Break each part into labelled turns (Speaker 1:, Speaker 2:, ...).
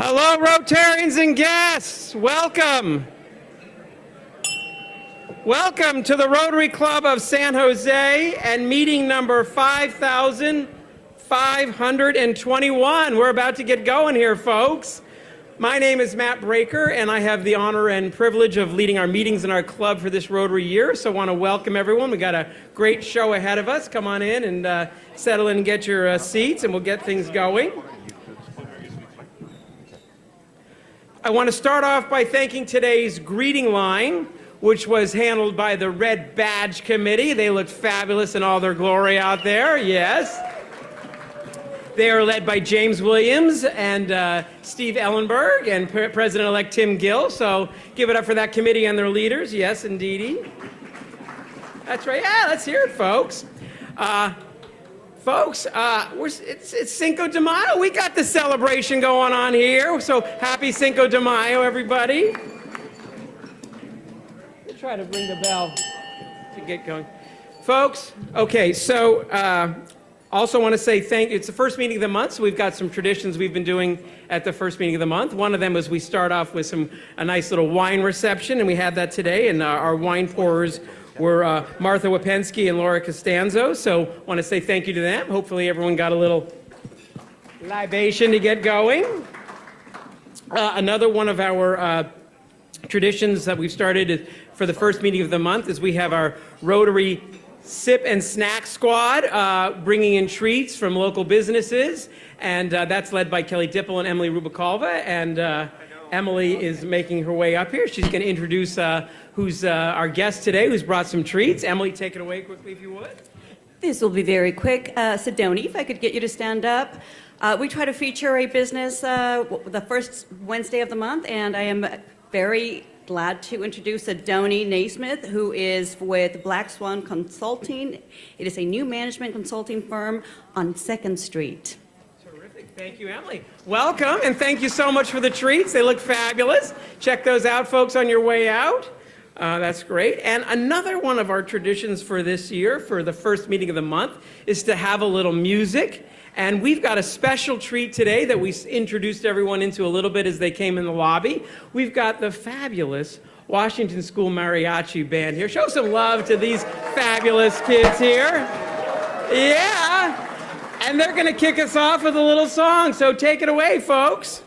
Speaker 1: Hello, Rotarians and guests. Welcome. Welcome to the Rotary Club of San Jose and meeting number 5,521. We're about to get going here, folks. My name is Matt Breaker, and I have the honor and privilege of leading our meetings in our club for this Rotary year. So I want to welcome everyone. We got a great show ahead of us. Come on in and settle in and get your seats, and we'll get things going. I want to start off by thanking today's greeting line, which was handled by the Red Badge Committee. They look fabulous in all their glory out there, yes. They are led by James Williams and Steve Ellenberg and President-elect Tim Gill. So give it up for that committee and their leaders. Yes, indeedy. That's right. Yeah, let's hear it, folks. It's Cinco de Mayo. We got the celebration going on here. So happy Cinco de Mayo, everybody. We'll try to ring the bell to get going. Folks, okay, so also want to say thank you. It's the first meeting of the month, so we've got some traditions we've been doing at the first meeting of the month. One of them is we start off with a nice little wine reception, and we had that today, and our wine pourers were Martha Wapensky and Laura Costanzo, so want to say thank you to them. Hopefully everyone got a little libation to get going. Another one of our traditions that we've started for the first meeting of the month is we have our Rotary Sip and Snack Squad bringing in treats from local businesses, and that's led by Kelly Dipple and Emily Rubicalva, and Emily is making her way up here. She's going to introduce who's our guest today, who's brought some treats. Emily, take it away quickly if you would.
Speaker 2: This will be very quick. Sidoni, if I could get you to stand up. We try to feature a business the first Wednesday of the month, and I am very glad to introduce Sidoni Naismith, who is with Black Swan Consulting. It is a new management consulting firm on 2nd Street.
Speaker 1: Terrific. Thank you, Emily. Welcome, and thank you so much for the treats. They look fabulous. Check those out, folks, on your way out. That's great. And another one of our traditions for this year, for the first meeting of the month, is to have a little music. And we've got a special treat today that we introduced everyone into a little bit as they came in the lobby. We've got the fabulous Washington School Mariachi Band here. Show some love to these fabulous kids here. Yeah. And they're going to kick us off with a little song. So take it away, folks.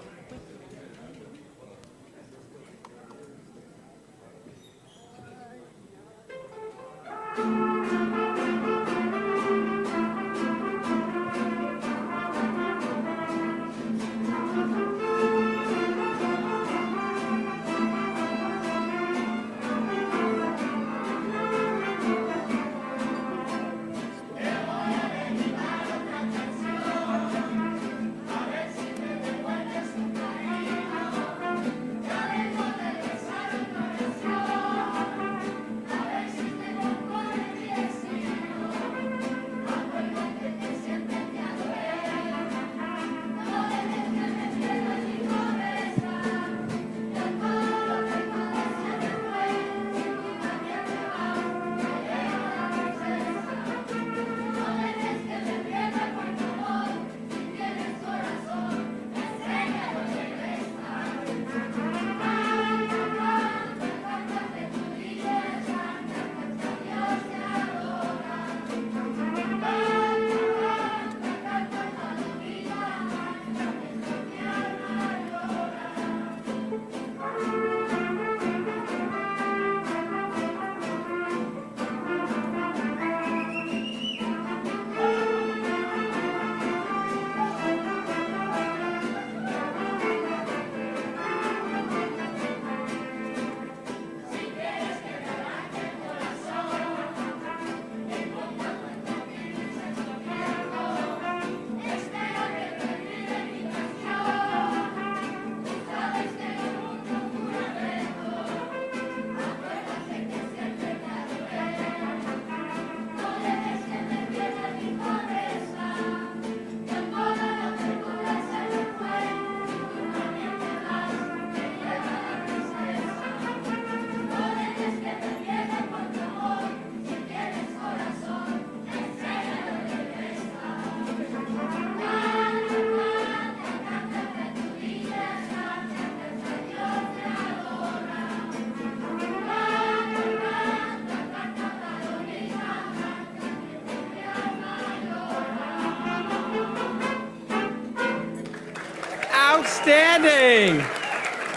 Speaker 1: Outstanding.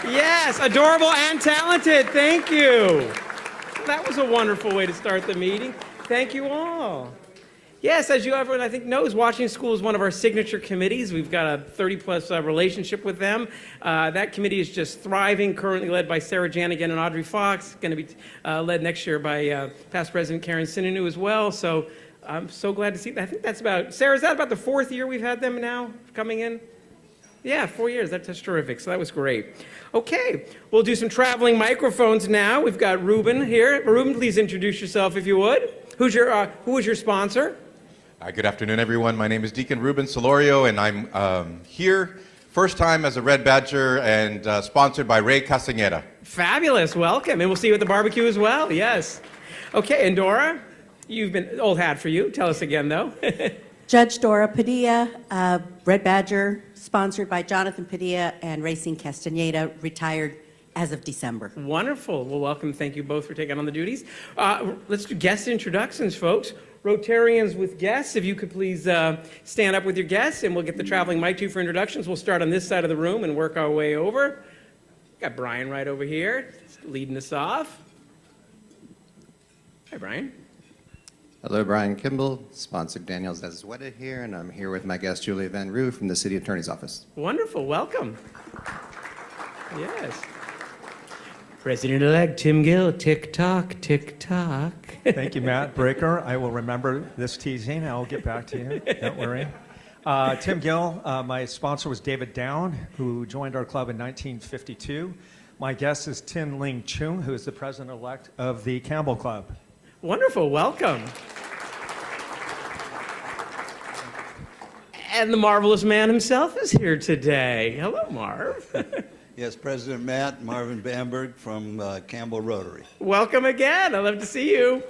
Speaker 1: Yes, adorable and talented. Thank you. That was a wonderful way to start the meeting. Thank you all. Yes, as you everyone I think knows, Washington School is one of our signature committees. We've got a 30-plus relationship with them. That committee is just thriving, currently led by Sarah Janigan and Audrey Fox, going to be led next year by past President Karen Sinanu as well. So I'm so glad to see that. I think that's about, Sarah, is that about the 4th year we've had them now coming in? Yeah, 4 years. That's terrific. So that was great. Okay, we'll do some traveling microphones now. We've got Ruben here. Ruben, please introduce yourself if you would. Who is your sponsor?
Speaker 3: Good afternoon, everyone. My name is Deacon Ruben Solorio, and I'm here first time as a Red Badger and sponsored by Ray Castañeda.
Speaker 1: Fabulous. Welcome. And we'll see you at the barbecue as well. Yes. Okay, and Dora, you've been old hat for you. Tell us again, though.
Speaker 4: Judge Dora Padilla, Red Badger, sponsored by Jonathan Padilla and Racing Castañeda, retired as of December.
Speaker 1: Wonderful. Well, welcome. Thank you both for taking on the duties. Let's do guest introductions, folks. Rotarians with guests, if you could please stand up with your guests, and we'll get the traveling mic to you for introductions. We'll start on this side of the room and work our way over. Got Brian right over here, leading us off. Hi, Brian.
Speaker 5: Hello, Brian Kimball, sponsored Daniel Zazueta here, and I'm here with my guest, Julia Van Roo from the City Attorney's Office.
Speaker 1: Wonderful. Welcome. Yes. President-elect Tim Gill, tick-tock, tick-tock.
Speaker 6: Thank you, Matt Breaker. I will remember this teasing. I'll get back to you. Don't worry. Tim Gill, my sponsor was David Down, who joined our club in 1952. My guest is Tin Ling Chung, who is the president-elect of the Campbell Club.
Speaker 1: Wonderful. Welcome. And the marvelous man himself is here today. Hello, Marv.
Speaker 7: Yes, President Matt, Marvin Bamberg from Campbell Rotary.
Speaker 1: Welcome again. I love to see you.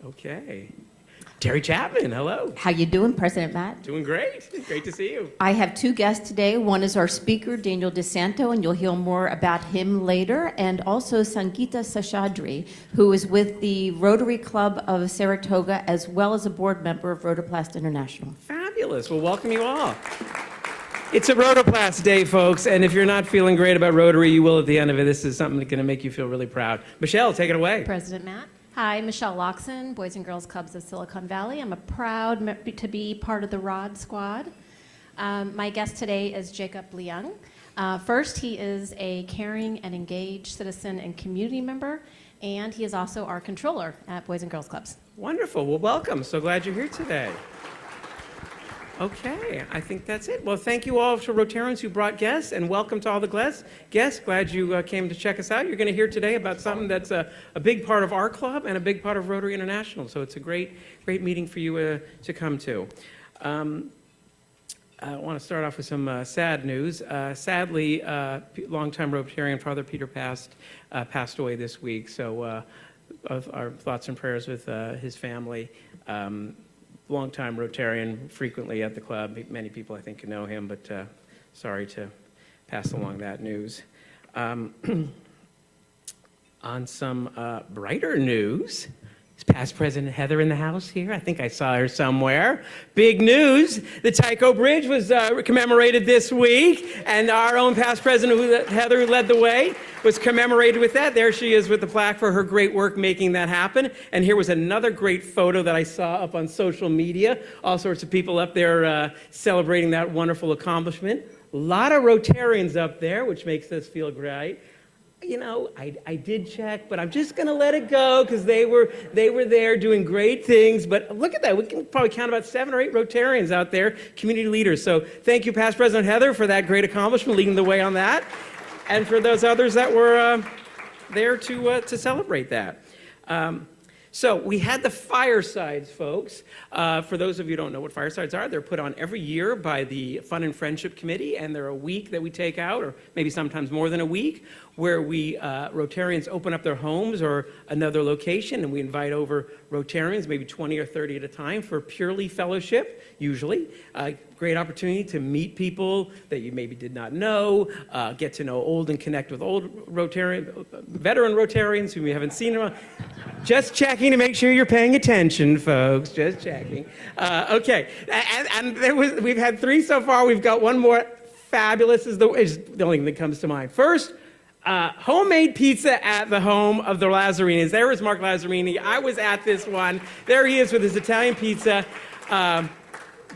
Speaker 1: Okay. Terry Chapman, hello.
Speaker 8: How you doing, President Matt?
Speaker 1: Doing great. Great to see you.
Speaker 8: I have two guests today. One is our speaker, Daniel DeSanto, and you'll hear more about him later, and also Sangeeta Seshadri, who is with the Rotary Club of Saratoga, as well as a board member of Rotoplast International.
Speaker 1: Fabulous. Well, welcome you all. It's a Rotoplast Day, folks, and if you're not feeling great about Rotary, you will at the end of it. This is something that's going to make you feel really proud. Michelle, take it away.
Speaker 9: President Matt. Hi, Michelle Loxon, Boys and Girls Clubs of Silicon Valley. I'm proud to be part of the ROD squad. My guest today is Jacob Leung. First, he is a caring and engaged citizen and community member, and he is also our controller at Boys and Girls Clubs.
Speaker 1: Wonderful. Well, welcome. So glad you're here today. Okay, I think that's it. Well, thank you all to Rotarians who brought guests, and welcome to all the guests. Glad you came to check us out. You're going to hear today about something that's a big part of our club and a big part of Rotary International, so it's a great meeting for you to come to. I want to start off with some sad news. Sadly, longtime Rotarian Father Peter passed away this week, so our thoughts and prayers with his family. Longtime Rotarian, frequently at the club. Many people, I think, know him, but sorry to pass along that news. On some brighter news, is past President Heather in the house here? I think I saw her somewhere. Big news. The Tyco Bridge was commemorated this week, and our own past President Heather, who led the way, was commemorated with that. There she is with the plaque for her great work making that happen. And here was another great photo that I saw up on social media. All sorts of people up there celebrating that wonderful accomplishment. A lot of Rotarians up there, which makes us feel great. You know, I did check, but I'm just going to let it go because they were there doing great things. But look at that. We can probably count about 7 or 8 Rotarians out there, community leaders. So thank you, past President Heather, for that great accomplishment, leading the way on that. And for those others that were there to celebrate that. So we had the firesides, folks. For those of you who don't know what firesides are, they're put on every year by the Fun and Friendship Committee, and they're a week that we take out, or maybe sometimes more than a week, where we Rotarians open up their homes or another location, and we invite over Rotarians, maybe 20 or 30 at a time, for purely fellowship, usually. Great opportunity to meet people that you maybe did not know, get to know old and connect with old veteran Rotarians whom you haven't seen in a while. Just checking to make sure you're paying attention, folks. Just checking. Okay, and we've had 3 so far. We've got one more. Fabulous is the only thing that comes to mind. First, homemade pizza at the home of the Lazzarinis. There is Mark Lazzarini. I was at this one. There he is with his Italian pizza.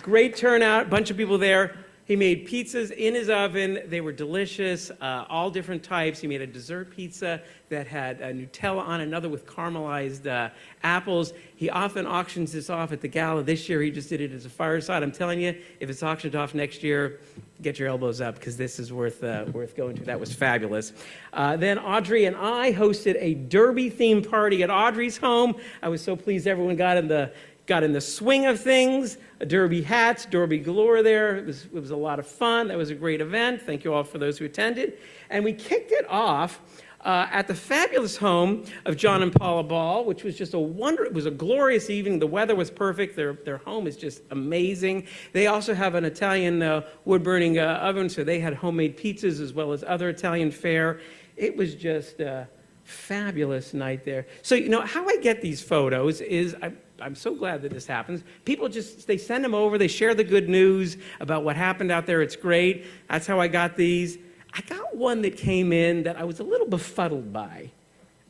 Speaker 1: Great turnout, bunch of people there. He made pizzas in his oven. They were delicious, all different types. He made a dessert pizza that had Nutella on, another with caramelized apples. He often auctions this off at the gala. This year, he just did it as a fireside. I'm telling you, if it's auctioned off next year, get your elbows up, because this is worth going to. That was fabulous. Then Audrey and I hosted a Derby-themed party at Audrey's home. I was so pleased everyone got in the swing of things. Derby hats, Derby galore there. It was a lot of fun. That was a great event. Thank you all for those who attended. And we kicked it off at the fabulous home of John and Paula Ball, which was just it was a glorious evening. The weather was perfect. Their home is just amazing. They also have an Italian wood-burning oven, so they had homemade pizzas as well as other Italian fare. It was just a fabulous night there. So, how I get these photos is I'm so glad that this happens. People they send them over, they share the good news about what happened out there. It's great. That's how I got these. I got one that came in that I was a little befuddled by.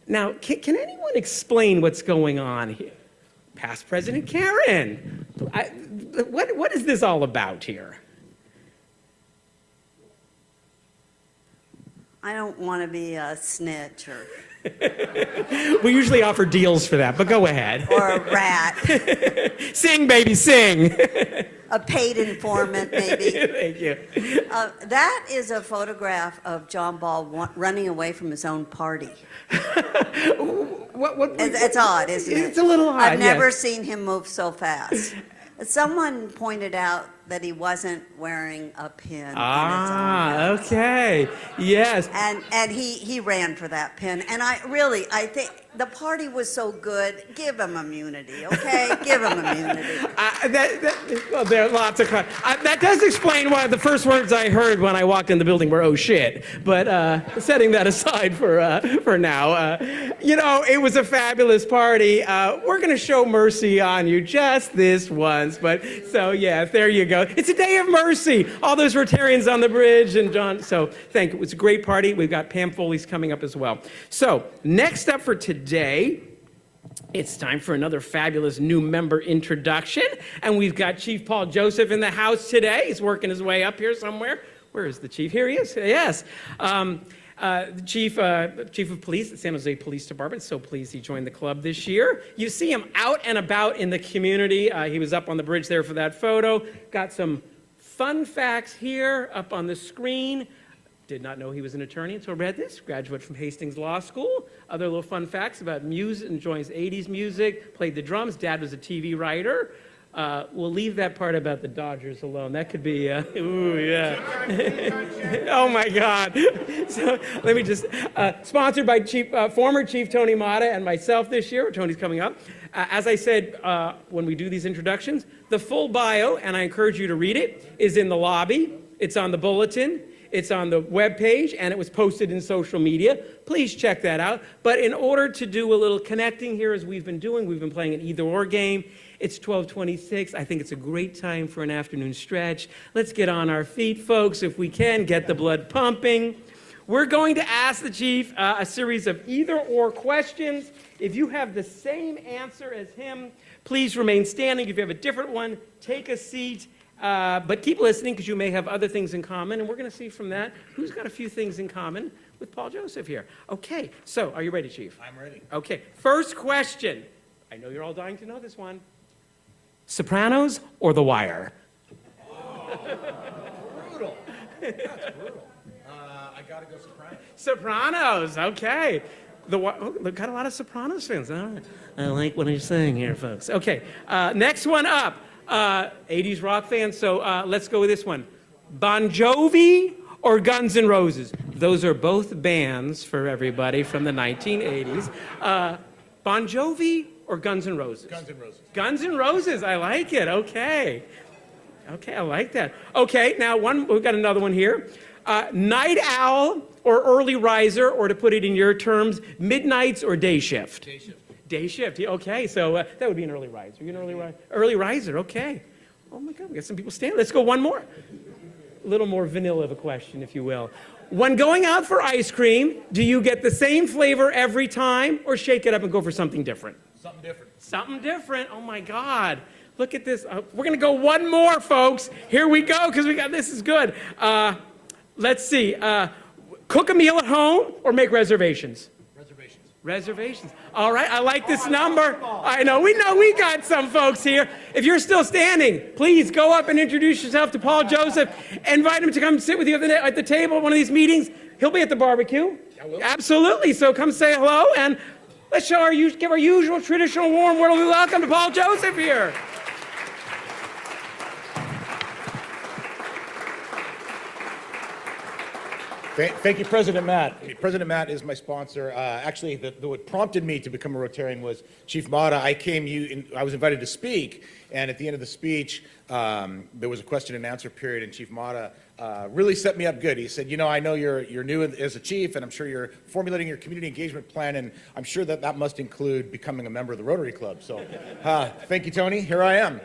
Speaker 1: Now, can anyone explain what's going on here? Past President Karen, what is this all about here?
Speaker 10: I don't want to be a snitch or
Speaker 1: We usually offer deals for that, but go ahead.
Speaker 10: or a rat,
Speaker 1: Sing, baby, sing.
Speaker 10: a paid informant maybe.
Speaker 1: Thank you.
Speaker 10: That is a photograph of John Ball running away from his own party. It's odd, isn't it?
Speaker 1: It's a little odd,
Speaker 10: I've never
Speaker 1: yes.
Speaker 10: seen him move so fast. Someone pointed out that he wasn't wearing a pin in his own vest.
Speaker 1: Okay. Yes.
Speaker 10: And he ran for that pin. And I think the party was so good. Give him immunity, okay? Give him immunity.
Speaker 1: Well, there are lots of... that does explain why the first words I heard when I walked in the building were, oh, shit. But setting that aside for now, it was a fabulous party. We're going to show mercy on you just this once. But so, yeah, there you go. It's a day of mercy. All those Rotarians on the bridge and John. So thank you. It was a great party. We've got Pam Foley's coming up as well. So next up for today, it's time for another fabulous new member introduction. And we've got Chief Paul Joseph in the house today. He's working his way up here somewhere. Where is the chief? Here he is. Yes. The chief of police at San Jose Police Department. So pleased he joined the club this year. You see him out and about in the community. He was up on the bridge there for that photo. Got some fun facts here up on the screen. Did not know he was an attorney until I read this. Graduate from Hastings Law School. Other little fun facts about music. Enjoys 80s music. Played the drums. Dad was a TV writer. We'll leave that part about the Dodgers alone. That could be, ooh, yeah. Oh, my God. So let me just, sponsored by former Chief Tony Mata and myself this year. Tony's coming up. As I said when we do these introductions, the full bio, and I encourage you to read it, is in the lobby. It's on the bulletin. It's on the webpage, and it was posted in social media. Please check that out. But in order to do a little connecting here, as we've been doing, we've been playing an either-or game. It's 12:26. I think it's a great time for an afternoon stretch. Let's get on our feet, folks, if we can, get the blood pumping. We're going to ask the chief a series of either-or questions. If you have the same answer as him, please remain standing. If you have a different one, take a seat. But keep listening, because you may have other things in common, and we're going to see from that who's got a few things in common with Paul Joseph here. Okay, so are you ready, Chief?
Speaker 6: I'm ready.
Speaker 1: Okay, first question. I know you're all dying to know this one. Sopranos or The Wire?
Speaker 6: Brutal. That's brutal. I got to go Sopranos.
Speaker 1: Sopranos, okay. We've got a lot of Sopranos fans. I like what he's saying here, folks. Okay, next one up. 80s rock fans, so let's go with this one. Bon Jovi or Guns N' Roses? Those are both bands for everybody from the 1980s. Bon Jovi or Guns N' Roses?
Speaker 6: Guns N' Roses.
Speaker 1: Guns N' Roses, I like it. Okay. Okay, I like that. Okay, now we've got another one here. Night owl or early riser, or to put it in your terms, midnights or day shift?
Speaker 6: Day shift.
Speaker 1: Day shift. Okay, so that would be an early riser. You're an early riser. Early riser. Okay. Oh my God, we got some people standing. Let's go one more. A little more vanilla of a question, if you will. When going out for ice cream, do you get the same flavor every time, or shake it up and go for something different?
Speaker 11: Something different.
Speaker 1: Something different. Oh my God. Look at this. We're going to go one more, folks. Here we go, because this is good. Let's see. Cook a meal at home or make reservations? Reservations. All right, I like this number. I know we got some folks here. If you're still standing, please go up and introduce yourself to Paul Joseph. Invite him to come sit with you at the table at one of these meetings. He'll be at the barbecue. Absolutely. So come say hello, and let's give our usual traditional warm worldly welcome to Paul Joseph here.
Speaker 11: Thank you, President Matt. President Matt is my sponsor. Actually, what prompted me to become a Rotarian was Chief Mata. I was invited to speak, and at the end of the speech, there was a question and answer period, and Chief Mata really set me up good. He said, I know you're new as a chief, and I'm sure you're formulating your community engagement plan, and I'm sure that must include becoming a member of the Rotary Club. So thank you, Tony. Here I am.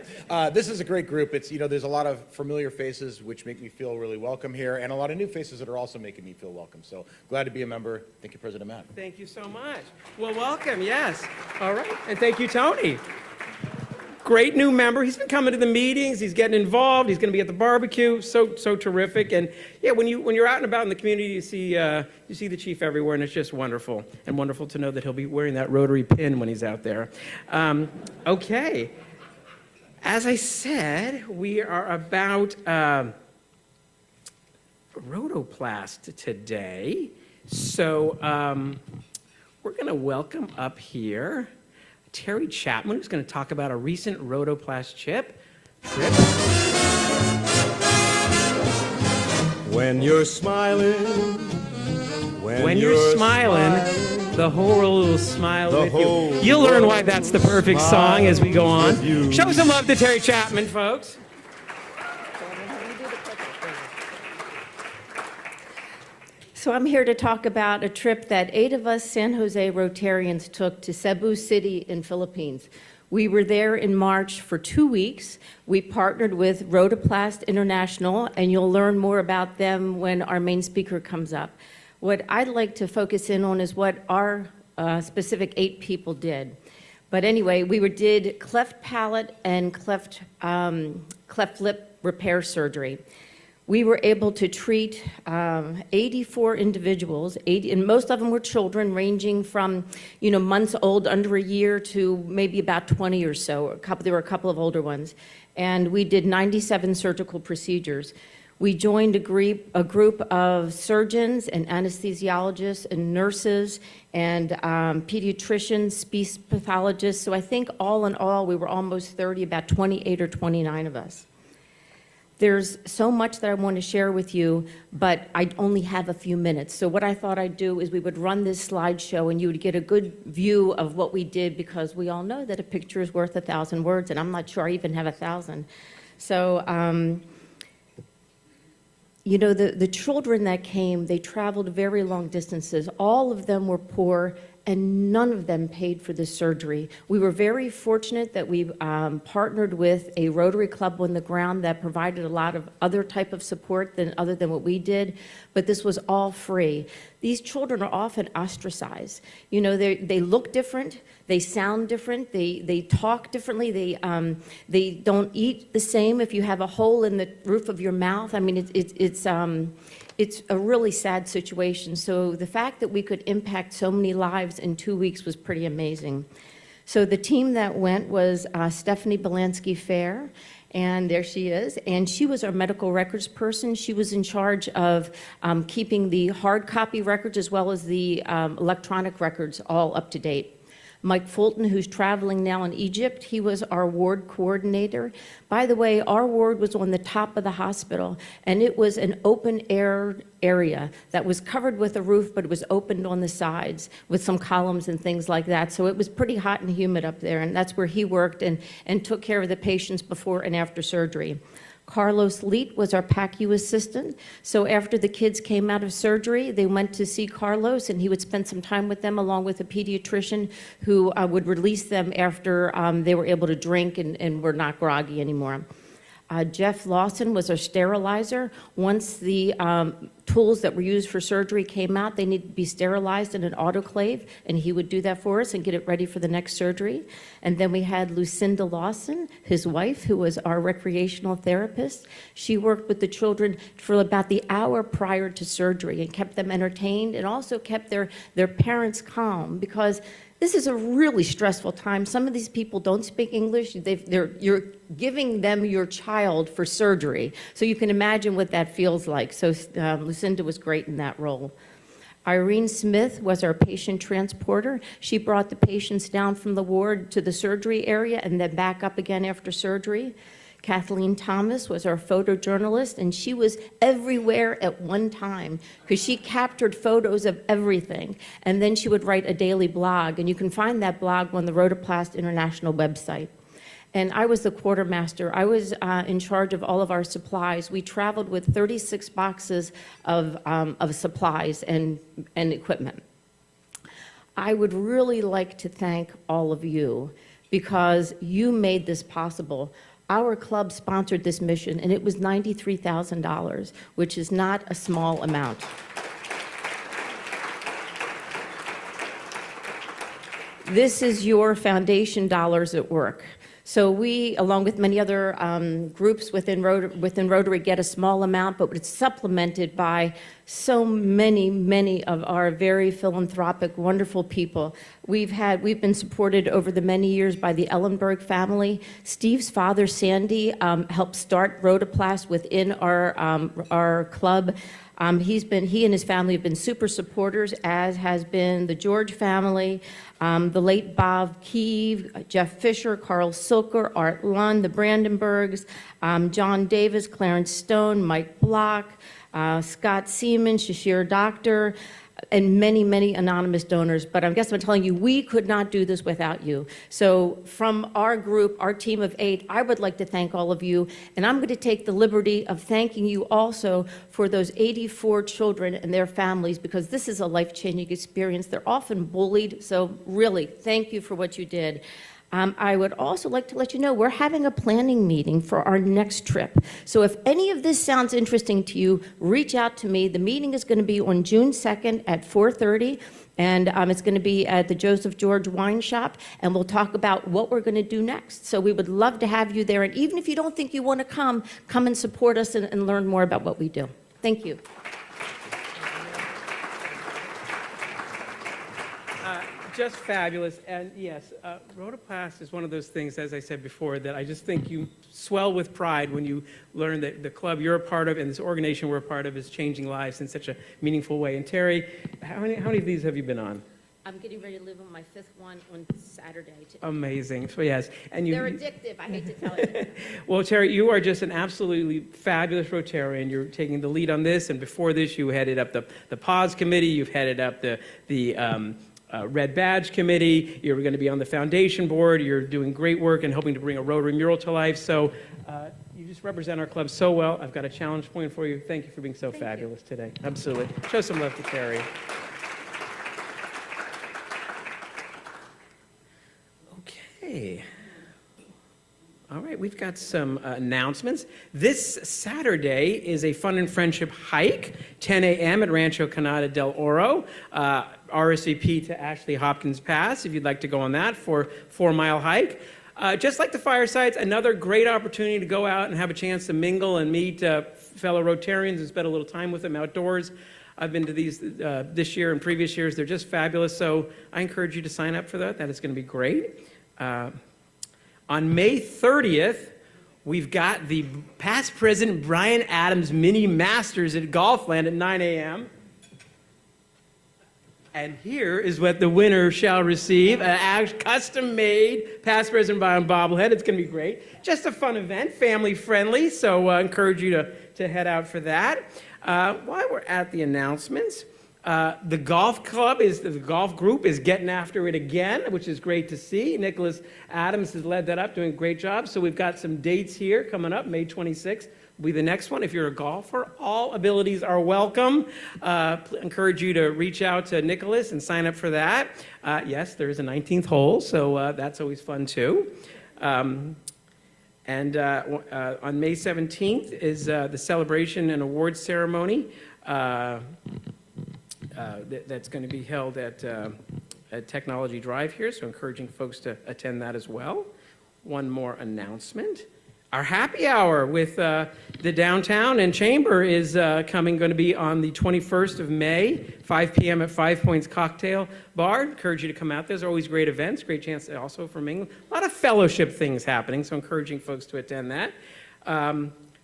Speaker 11: This is a great group. It's, there's a lot of familiar faces which make me feel really welcome here, and a lot of new faces that are also making me feel welcome. So glad to be a member. Thank you, President Matt.
Speaker 1: Thank you so much. Well, welcome, yes. All right, and thank you, Tony. Great new member. He's been coming to the meetings. He's getting involved. He's going to be at the barbecue. So terrific. And yeah, when you're out and about in the community, you see the chief everywhere, and it's just wonderful. And wonderful to know that he'll be wearing that Rotary pin when he's out there. Okay. As I said, we are about Rotoplast today. So we're going to welcome up here Terry Chapman, who's going to talk about a recent Rotoplast trip.
Speaker 12: When you're smiling,
Speaker 1: when you're smiling, the whole world will smile with you. You'll learn why that's the perfect song as we go on. Show some love to Terry Chapman, folks.
Speaker 8: So I'm here to talk about a trip that 8 of us San Jose Rotarians took to Cebu City in Philippines. We were there in March for 2 weeks. We partnered with Rotoplast International, and you'll learn more about them when our main speaker comes up. What I'd like to focus in on is what our specific 8 people did. But anyway, we did cleft palate and cleft lip repair surgery. We were able to treat 84 individuals, and most of them were children ranging from, months old, under a year, to maybe about 20 or so. There were a couple of older ones. And we did 97 surgical procedures. We joined a group of surgeons and anesthesiologists and nurses and pediatricians, speech pathologists. So I think all in all, we were almost 30, about 28 or 29 of us. There's so much that I want to share with you, but I only have a few minutes. So what I thought I'd do is we would run this slideshow, and you would get a good view of what we did, because we all know that a picture is worth 1,000 words, and I'm not sure I even have 1,000. So, the children that came, they traveled very long distances. All of them were poor, and none of them paid for the surgery. We were very fortunate that we partnered with a Rotary Club on the ground that provided a lot of other type of support other than what we did, but this was all free. These children are often ostracized. They look different, they sound different, they talk differently, they don't eat the same if you have a hole in the roof of your mouth. I mean, it's a really sad situation. So the fact that we could impact so many lives in 2 weeks was pretty amazing. So the team that went was Stephanie Belansky-Fair, and there she is. And she was our medical records person. She was in charge of keeping the hard copy records as well as the electronic records all up to date. Mike Fulton, who's traveling now in Egypt, he was our ward coordinator. By the way, our ward was on the top of the hospital, and it was an open air area that was covered with a roof, but it was opened on the sides with some columns and things like that. So it was pretty hot and humid up there, and that's where he worked and took care of the patients before and after surgery. Carlos Leet was our PACU assistant. So after the kids came out of surgery, they went to see Carlos, and he would spend some time with them along with a pediatrician who would release them after they were able to drink and were not groggy anymore. Jeff Lawson was our sterilizer. Once the tools that were used for surgery came out, they needed to be sterilized in an autoclave, and he would do that for us and get it ready for the next surgery. And then we had Lucinda Lawson, his wife, who was our recreational therapist. She worked with the children for about the hour prior to surgery and kept them entertained and also kept their parents calm, because this is a really stressful time. Some of these people don't speak English. You're giving them your child for surgery. So you can imagine what that feels like. So Lucinda was great in that role. Irene Smith was our patient transporter. She brought the patients down from the ward to the surgery area and then back up again after surgery. Kathleen Thomas was our photojournalist, and she was everywhere at one time because she captured photos of everything. And then she would write a daily blog, and you can find that blog on the Rhodoplast International website. And I was the quartermaster. I was in charge of all of our supplies. We traveled with 36 boxes of supplies and equipment. I would really like to thank all of you because you made this possible. Our club sponsored this mission, and it was $93,000, which is not a small amount. This is your foundation dollars at work. So we, along with many other groups within Rotary, get a small amount, but it's supplemented by so many of our very philanthropic, wonderful people. We've been supported over the many years by the Ellenberg family. Steve's father, Sandy, helped start Rhodoplast within our club. He and his family have been super supporters, as has been the George family, the late Bob Keeve, Jeff Fisher, Carl Silker, Art Lund, the Brandenburgs, John Davis, Clarence Stone, Mike Block, Scott Seaman, Shashir Doctor, and many anonymous donors. But I guess I'm telling you, we could not do this without you. So from our group, our team of 8, I would like to thank all of you. And I'm going to take the liberty of thanking you also for those 84 children and their families, because this is a life-changing experience. They're often bullied. So really, thank you for what you did. I would also like to let you know we're having a planning meeting for our next trip. So if any of this sounds interesting to you, reach out to me. The meeting is going to be on June 2nd at 4:30, and it's going to be at the Joseph George Wine Shop, and we'll talk about what we're going to do next. So we would love to have you there, and even if you don't think you want to come and support us and learn more about what we do. Thank you.
Speaker 1: Just fabulous. And yes, Rhodoplast is one of those things, as I said before, that I just think you swell with pride when you learn that the club you're a part of and this organization we're a part of is changing lives in such a meaningful way. And Terry, how many of these have you been on?
Speaker 8: I'm getting ready to live on my 5th one on Saturday.
Speaker 1: Amazing. So yes. And
Speaker 8: they're addictive, I hate to tell you.
Speaker 1: Well, Terry, you are just an absolutely fabulous Rotarian. You're taking the lead on this, and before this you headed up the PAWS committee, you've headed up the Red Badge Committee, you're going to be on the foundation board, you're doing great work and helping to bring a Rotary mural to life. So you just represent our club so well. I've got a challenge point for you. Thank you for being so fabulous today. Absolutely. Show some love to Terry. Okay. All right, we've got some announcements. This Saturday is a Fun and Friendship hike, 10 a.m. at Rancho Canada del Oro. RSVP to Ashley Hopkins Pass if you'd like to go on that for a 4-mile hike. Just like the firesides, another great opportunity to go out and have a chance to mingle and meet fellow Rotarians and spend a little time with them outdoors. I've been to these this year and previous years. They're just fabulous, so I encourage you to sign up for that. That is going to be great. On May 30th, we've got the past president Brian Adams Mini Masters at Golfland at 9 a.m. And here is what the winner shall receive, a custom-made past president Brian bobblehead. It's going to be great. Just a fun event, family-friendly, so I encourage you to head out for that. While we're at the announcements, The golf group is getting after it again, which is great to see. Nicholas Adams has led that up, doing a great job. So we've got some dates here coming up. May 26th will be the next one. If you're a golfer, all abilities are welcome. Encourage you to reach out to Nicholas and sign up for that. Yes, there is a 19th hole, so that's always fun too. And on May 17th is the celebration and awards ceremony. That's going to be held at Technology Drive here, so encouraging folks to attend that as well. One more announcement. Our happy hour with the Downtown and Chamber is going to be on the 21st of May, 5 p.m. at 5 Points Cocktail Bar. Encourage you to come out. There's always great events, great chance also for mingling. A lot of fellowship things happening, so encouraging folks to attend that.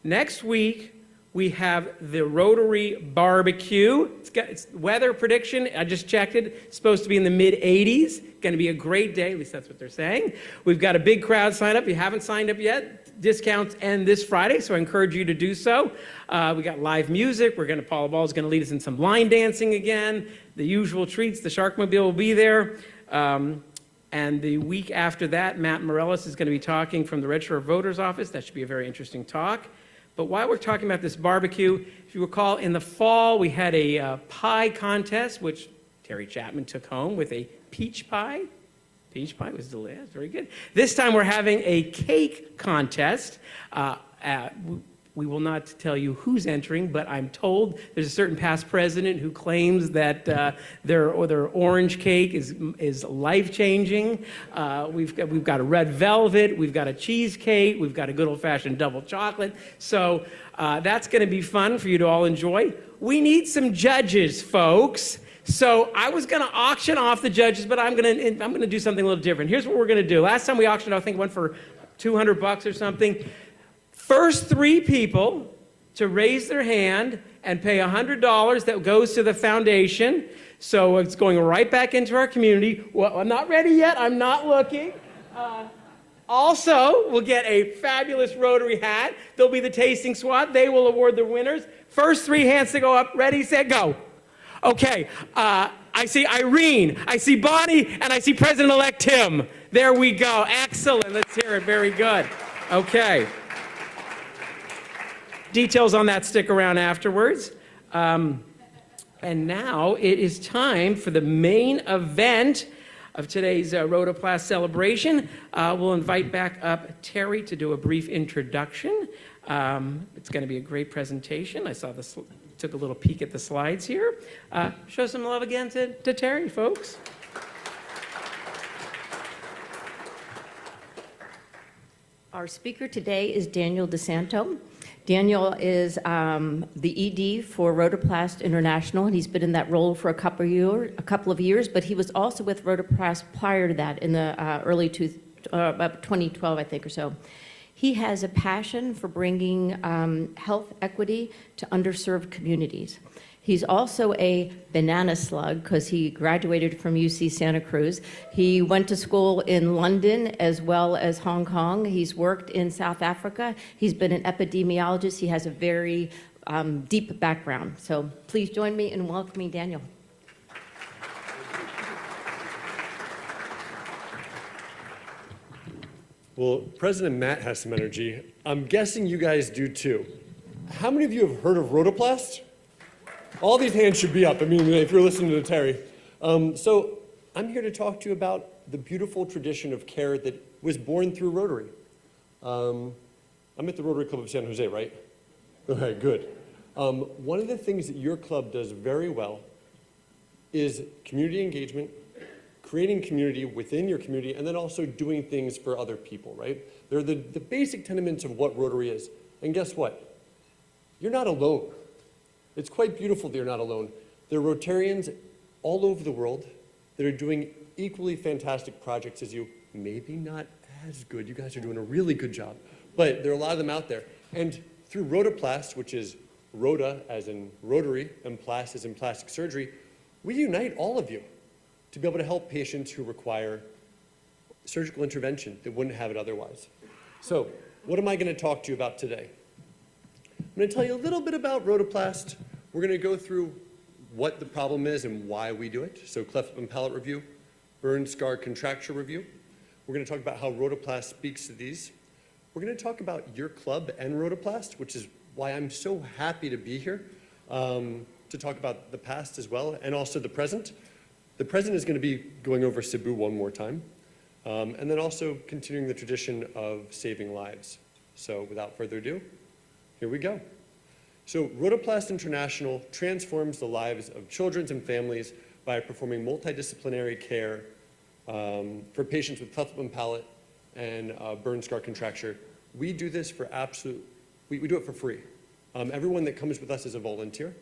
Speaker 1: Next week, we have the Rotary Barbecue. It's weather prediction. I just checked it. It's supposed to be in the mid-80s. Going to be a great day. At least that's what they're saying. We've got a big crowd sign up. If you haven't signed up yet, discounts end this Friday, so I encourage you to do so. We got live music. Paula Ball is going to lead us in some line dancing again. The usual treats. The Sharkmobile will be there. And the week after that, Matt Morellis is going to be talking from the Registrar of Voters Office. That should be a very interesting talk. But while we're talking about this barbecue, if you recall, in the fall, we had a pie contest, which Terry Chapman took home with a peach pie. Peach pie was delicious, very good. This time we're having a cake contest. We will not tell you who's entering, but I'm told there's a certain past president who claims that their orange cake is life-changing. We've got a red velvet, we've got a cheesecake, we've got a good old-fashioned double chocolate. So that's going to be fun for you to all enjoy. We need some judges, folks. So I was going to auction off the judges, but I'm going to do something a little different. Here's what we're going to do. Last time we auctioned, I think, one for $200 or something. First 3 people to raise their hand and pay $100 that goes to the foundation. So it's going right back into our community. Well, I'm not ready yet. I'm not looking. Also, we'll get a fabulous Rotary hat. There'll be the tasting squad. They will award the winners. First 3 hands to go up. Ready, set, go. Okay. I see Irene. I see Bonnie. And I see President-elect Tim. There we go. Excellent. Let's hear it. Very good. Okay. Details on that stick around afterwards. And now it is time for the main event of today's Rotoplas celebration. We'll invite back up Terry to do a brief introduction. It's going to be a great presentation. I saw this, took a little peek at the slides here. Show some love again to Terry, folks.
Speaker 8: Our speaker today is Daniel DeSanto. Daniel is the ED for Rotoplas International, and he's been in that role for a couple of years, but he was also with Rotoplas prior to that in the early about 2012, I think, or so. He has a passion for bringing health equity to underserved communities. He's also a banana slug because he graduated from UC Santa Cruz. He went to school in London as well as Hong Kong. He's worked in South Africa. He's been an epidemiologist. He has a very deep background. So please join me in welcoming Daniel.
Speaker 12: Well, President Matt has some energy. I'm guessing you guys do too. How many of you have heard of Rotoplas? All these hands should be up, I mean, if you're listening to Terry. So I'm here to talk to you about the beautiful tradition of care that was born through Rotary. I'm at the Rotary Club of San Jose, right? Okay, good. One of the things that your club does very well is community engagement, creating community within your community, and then also doing things for other people, right? They're the basic tenements of what Rotary is. And guess what? You're not alone. It's quite beautiful that you're not alone. There are Rotarians all over the world that are doing equally fantastic projects as you. Maybe not as good. You guys are doing a really good job. But there are a lot of them out there. And through Rotoplas, which is Rota as in Rotary and Plas as in plastic surgery, we unite all of you to be able to help patients who require surgical intervention that wouldn't have it otherwise. So what am I going to talk to you about today? I'm going to tell you a little bit about Rotoplas. We're going to go through what the problem is and why we do it. So cleft lip and palate review, burn scar contracture review. We're going to talk about how Rotoplast speaks to these. We're going to talk about your club and Rotoplast, which is why I'm so happy to be here, to talk about the past as well, and also the present. The present is going to be going over Cebu one more time, and then also continuing the tradition of saving lives. So without further ado, here we go. So Rotoplast International transforms the lives of children and families by performing multidisciplinary care for patients with cleft lip and palate and burn scar contracture. We do this for we do it for free. Everyone that comes with us is a volunteer.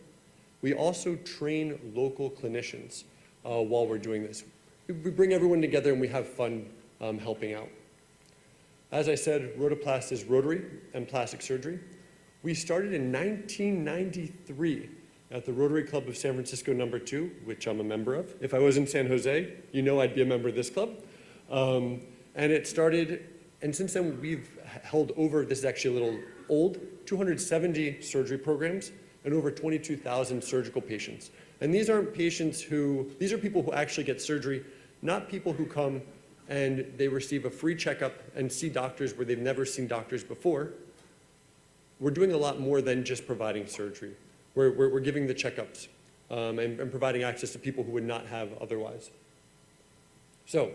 Speaker 12: We also train local clinicians while we're doing this. We bring everyone together and we have fun helping out. As I said, Rotoplast is rotary and plastic surgery. We started in 1993 at the Rotary Club of San Francisco No. 2, which I'm a member of. If I was in San Jose, you know I'd be a member of this club. And it started, and since then we've held over, this is actually a little old, 270 surgery programs and over 22,000 surgical patients. And these aren't patients these are people who actually get surgery, not people who come and they receive a free checkup and see doctors where they've never seen doctors before. We're doing a lot more than just providing surgery. We're giving the checkups and providing access to people who would not have otherwise. So,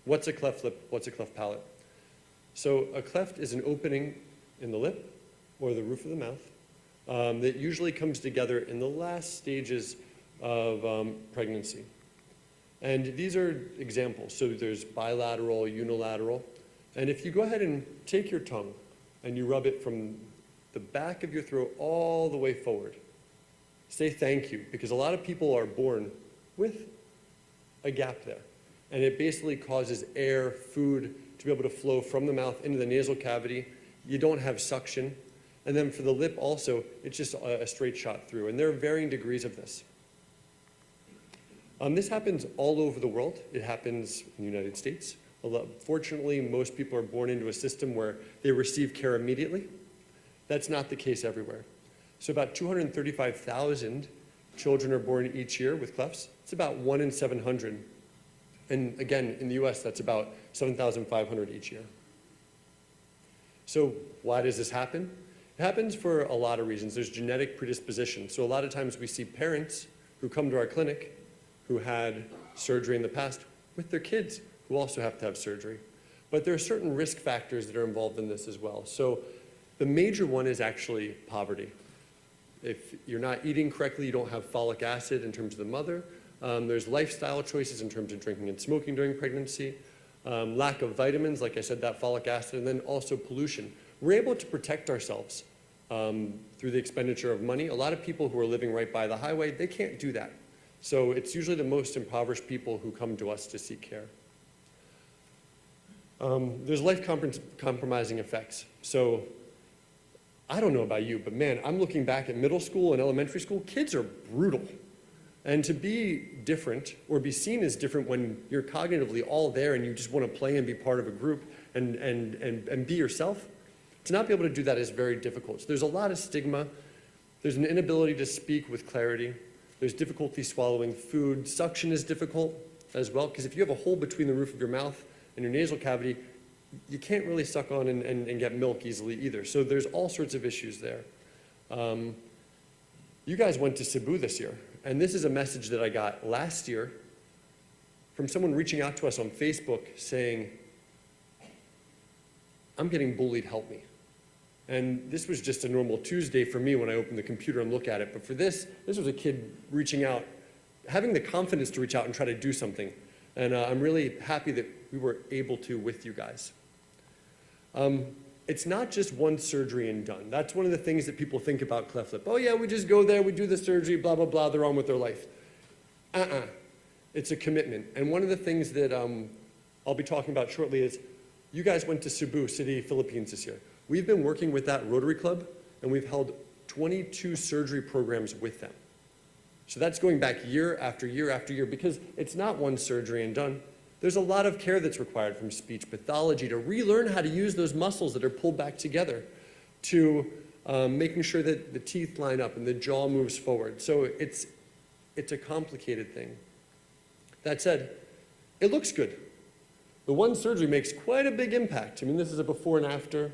Speaker 12: what's a cleft lip? What's a cleft palate? So a cleft is an opening in the lip or the roof of the mouth that usually comes together in the last stages of pregnancy. And these are examples. So there's bilateral, unilateral. And if you go ahead and take your tongue and you rub it from the back of your throat all the way forward, say thank you, because a lot of people are born with a gap there. And it basically causes air, food to be able to flow from the mouth into the nasal cavity. You don't have suction. And then for the lip also, it's just a straight shot through. And there are varying degrees of this. This happens all over the world. It happens in the United States. Fortunately, most people are born into a system where they receive care immediately. That's not the case everywhere. So about 235,000 children are born each year with clefts. It's about 1 in 700. And again, in the US, that's about 7,500 each year. So why does this happen? It happens for a lot of reasons. There's genetic predisposition. So a lot of times we see parents who come to our clinic who had surgery in the past with their kids who also have to have surgery. But there are certain risk factors that are involved in this as well. So the major one is actually poverty. If you're not eating correctly, you don't have folic acid in terms of the mother. There's lifestyle choices in terms of drinking and smoking during pregnancy. Lack of vitamins, like I said, that folic acid, and then also pollution. We're able to protect ourselves through the expenditure of money. A lot of people who are living right by the highway, they can't do that. So it's usually the most impoverished people who come to us to seek care. There's life-compromising effects. So I don't know about you, but man, I'm looking back at middle school and elementary school, kids are brutal. And to be different or be seen as different when you're cognitively all there and you just want to play and be part of a group and be yourself, to not be able to do that is very difficult. So there's a lot of stigma. There's an inability to speak with clarity. There's difficulty swallowing food. Suction is difficult as well, because if you have a hole between the roof of your mouth and your nasal cavity, you can't really suck on and get milk easily either. So there's all sorts of issues there. You guys went to Cebu this year, and this is a message that I got last year from someone reaching out to us on Facebook saying, I'm getting bullied, help me. And this was just a normal Tuesday for me when I opened the computer and look at it. But for this was a kid reaching out, having the confidence to reach out and try to do something. And I'm really happy that we were able to with you guys. It's not just one surgery and done. That's one of the things that people think about cleft lip. Oh yeah, we just go there, we do the surgery, blah, blah, blah, they're on with their life. It's a commitment. And one of the things that I'll be talking about shortly is you guys went to Cebu City, Philippines this year. We've been working with that Rotary Club, and we've held 22 surgery programs with them. So that's going back year after year after year, because it's not one surgery and done. There's a lot of care that's required, from speech pathology to relearn how to use those muscles that are pulled back together, to making sure that the teeth line up and the jaw moves forward. So it's it's a complicated thing. That said, it looks good. The one surgery makes quite a big impact. I mean, this is a before and after,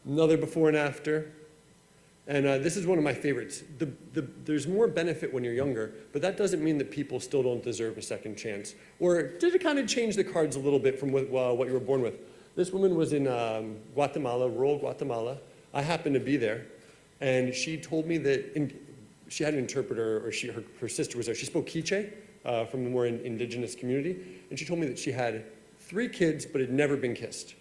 Speaker 12: another before and after, and this is one of my favorites. There's more benefit when you're younger, but that doesn't mean that people still don't deserve a second chance. Or did it kind of change the cards a little bit from what you were born with? This woman was in Guatemala, rural Guatemala. I happened to be there, and she told me that she had an interpreter, or her sister was there. She spoke Quiche from the more indigenous community, and she told me that she had 3 kids but had never been kissed.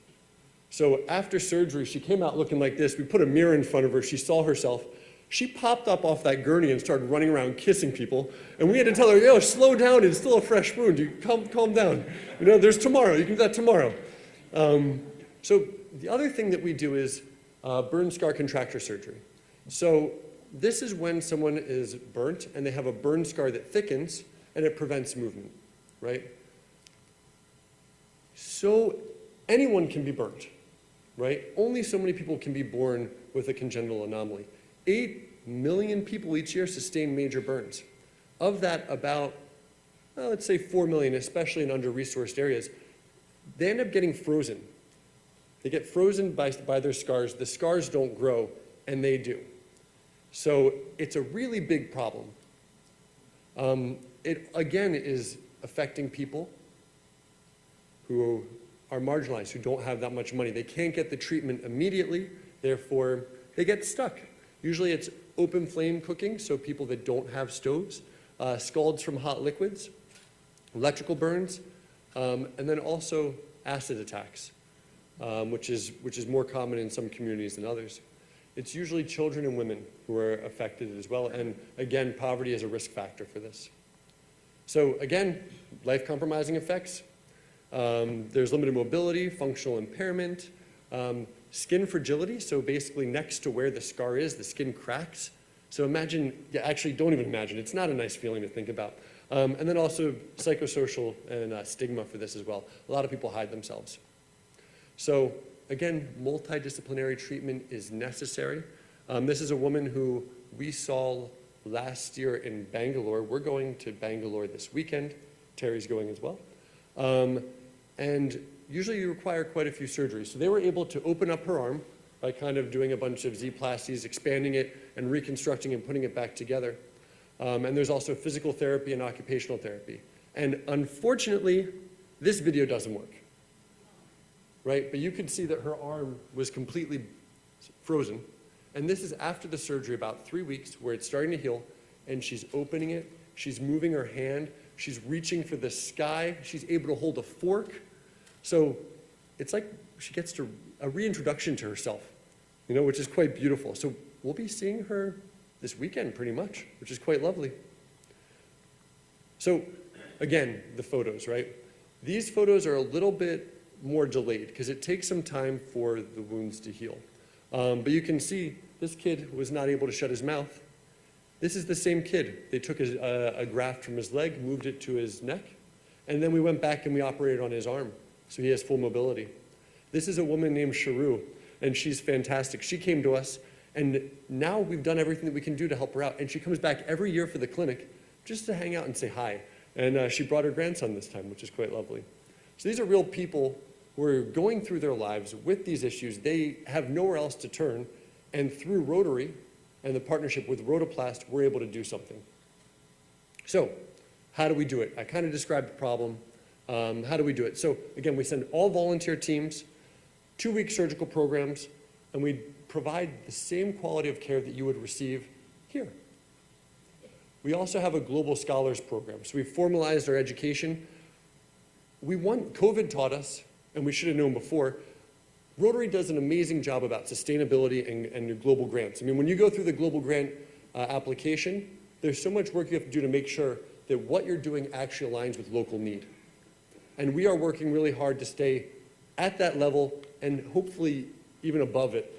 Speaker 12: So after surgery, she came out looking like this. We put a mirror in front of her. She saw herself. She popped up off that gurney and started running around kissing people. And we had to tell her, yo, slow down. It's still a fresh wound. You calm down. You know, there's tomorrow. You can do that tomorrow. So the other thing that we do is burn scar contracture surgery. So this is when someone is burnt and they have a burn scar that thickens and it prevents movement, right? So anyone can be burnt, right? Only so many people can be born with a congenital anomaly. 8 million people each year sustain major burns. Of that, about, well, let's say 4 million, especially in under-resourced areas, they end up getting frozen. They get frozen by their scars. The scars don't grow, and they do. So it's a really big problem. It, again, is affecting people who are marginalized, who don't have that much money. They can't get the treatment immediately, therefore they get stuck. Usually it's open flame cooking, so people that don't have stoves, scalds from hot liquids, electrical burns, and then also acid attacks, which is more common in some communities than others. It's usually children and women who are affected as well, and again, poverty is a risk factor for this. So again, life-compromising effects. There's limited mobility, functional impairment, skin fragility, so basically next to where the scar is, the skin cracks. So imagine, yeah, actually don't even imagine, it's not a nice feeling to think about. And then also psychosocial and stigma for this as well. A lot of people hide themselves. So again, multidisciplinary treatment is necessary. This is a woman who we saw last year in Bangalore. We're going to Bangalore this weekend. Terry's going as well. And usually you require quite a few surgeries. So they were able to open up her arm by kind of doing a bunch of Z-plasties, expanding it and reconstructing and putting it back together. And there's also physical therapy and occupational therapy. And unfortunately, this video doesn't work, right? But you can see that her arm was completely frozen. And this is after the surgery, about 3 weeks, where it's starting to heal, and she's opening it, she's moving her hand, she's reaching for the sky, she's able to hold a fork. So it's like she gets to a reintroduction to herself, you know, which is quite beautiful. So we'll be seeing her this weekend pretty much, which is quite lovely. So again, the photos, right? These photos are a little bit more delayed because it takes some time for the wounds to heal. But you can see this kid was not able to shut his mouth. This is the same kid. They took a graft from his leg, moved it to his neck, and then we went back and we operated on his arm, so he has full mobility. This is a woman named Sharu, and she's fantastic. She came to us, and now we've done everything that we can do to help her out, and she comes back every year for the clinic just to hang out and say hi. And she brought her grandson this time, which is quite lovely. So these are real people who are going through their lives with these issues. They have nowhere else to turn, and through Rotary and the partnership with Rotoplast, we're able to do something. So how do we do it? I kind of described the problem. How do we do it? So again, we send all volunteer teams, 2-week surgical programs, and we provide the same quality of care that you would receive here. We also have a global scholars program. So we formalized our education. COVID taught us, and we should have known before, Rotary does an amazing job about sustainability and your global grants. I mean, when you go through the global grant application, there's so much work you have to do to make sure that what you're doing actually aligns with local need. And we are working really hard to stay at that level and hopefully even above it,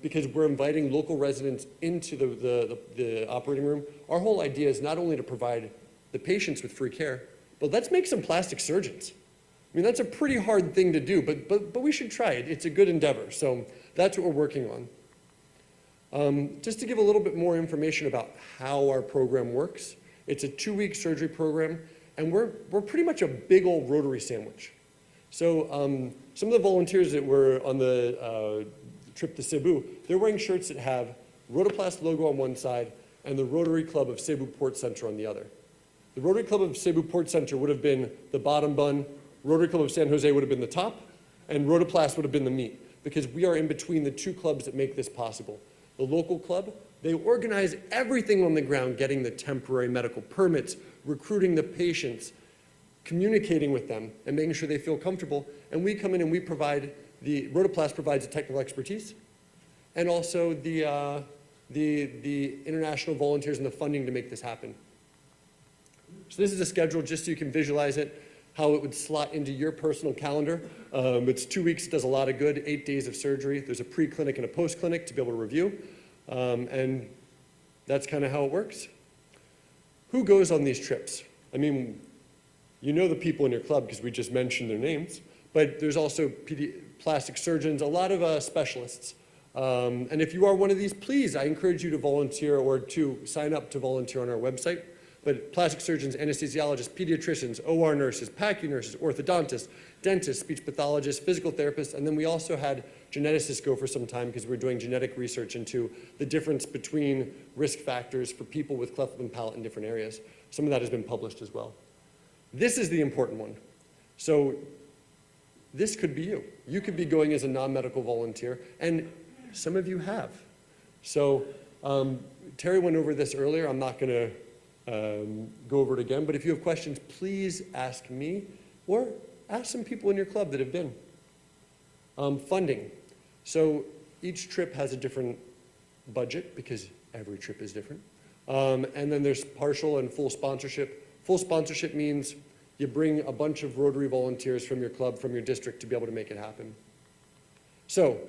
Speaker 12: because we're inviting local residents into the operating room. Our whole idea is not only to provide the patients with free care, but let's make some plastic surgeons. I mean, that's a pretty hard thing to do, but we should try it. It's a good endeavor, so that's what we're working on. Just to give a little bit more information about how our program works, It's a 2-week surgery program, and we're pretty much a big old rotary sandwich. So some of the volunteers that were on the trip to Cebu, they're wearing shirts that have Rotoplast logo on one side and the Rotary Club of Cebu Port Center on the other. The Rotary Club of Cebu Port Center would have been the bottom bun, Rotary Club of San Jose would have been the top, and Rotoplast would have been the meat, because we are in between the 2 clubs that make this possible. The local club, they organize everything on the ground, getting the temporary medical permits, recruiting the patients, communicating with them, and making sure they feel comfortable. And we come in and we provide, Rotoplast provides the technical expertise, and also the international volunteers and the funding to make this happen. So this is a schedule just so you can visualize it, how it would slot into your personal calendar. It's 2 weeks, it does a lot of good, 8 days of surgery. There's a pre-clinic and a post-clinic to be able to review. And that's kind of how it works. Who goes on these trips? I mean, you know the people in your club because we just mentioned their names, but there's also plastic surgeons, a lot of specialists. And if you are one of these, please, I encourage you to volunteer or to sign up to volunteer on our website. But plastic surgeons, anesthesiologists, pediatricians, OR nurses, PACU nurses, orthodontists, dentists, speech pathologists, physical therapists, and then we also had geneticists go for some time because we were doing genetic research into the difference between risk factors for people with cleft lip and palate in different areas. Some of that has been published as well. This is the important one. So this could be you. You could be going as a non-medical volunteer, and some of you have. So Terry went over this earlier. I'm not going to go over it again, but if you have questions, please ask me or ask some people in your club that have been. Funding. So each trip has a different budget because every trip is different. And then there's partial and full sponsorship. Full sponsorship means you bring a bunch of Rotary volunteers from your club, from your district to be able to make it happen. So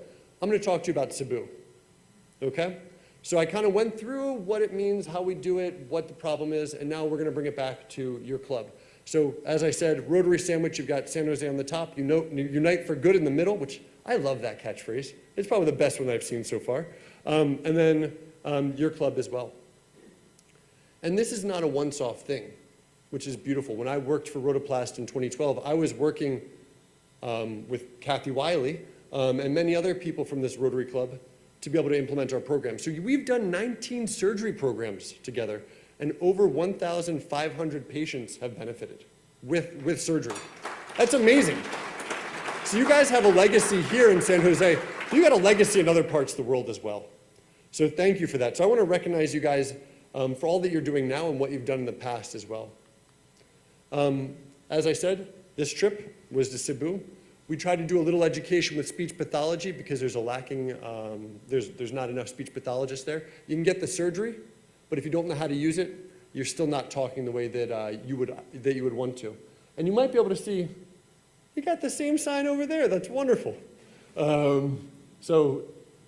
Speaker 12: I'm going to talk to you about Cebu, okay? So I kind of went through what it means, how we do it, what the problem is, and now we're going to bring it back to your club. So as I said, Rotary Sandwich, you've got San Jose on the top, Unite for Good in the middle, which I love that catchphrase. It's probably the best one I've seen so far. And then your club as well. And this is not a once-off thing, which is beautiful. When I worked for Rotoplast in 2012, I was working with Kathy Wiley and many other people from this Rotary Club to be able to implement our program. So we've done 19 surgery programs together, and over 1,500 patients have benefited with surgery. That's amazing. So you guys have a legacy here in San Jose. You got a legacy in other parts of the world as well. So thank you for that. So I want to recognize you guys for all that you're doing now and what you've done in the past as well. As I said, this trip was to Cebu. We tried to do a little education with speech pathology because there's a lacking, there's not enough speech pathologists there. You can get the surgery, but if you don't know how to use it, you're still not talking the way that you would want to. And you might be able to see, you got the same sign over there. That's wonderful. So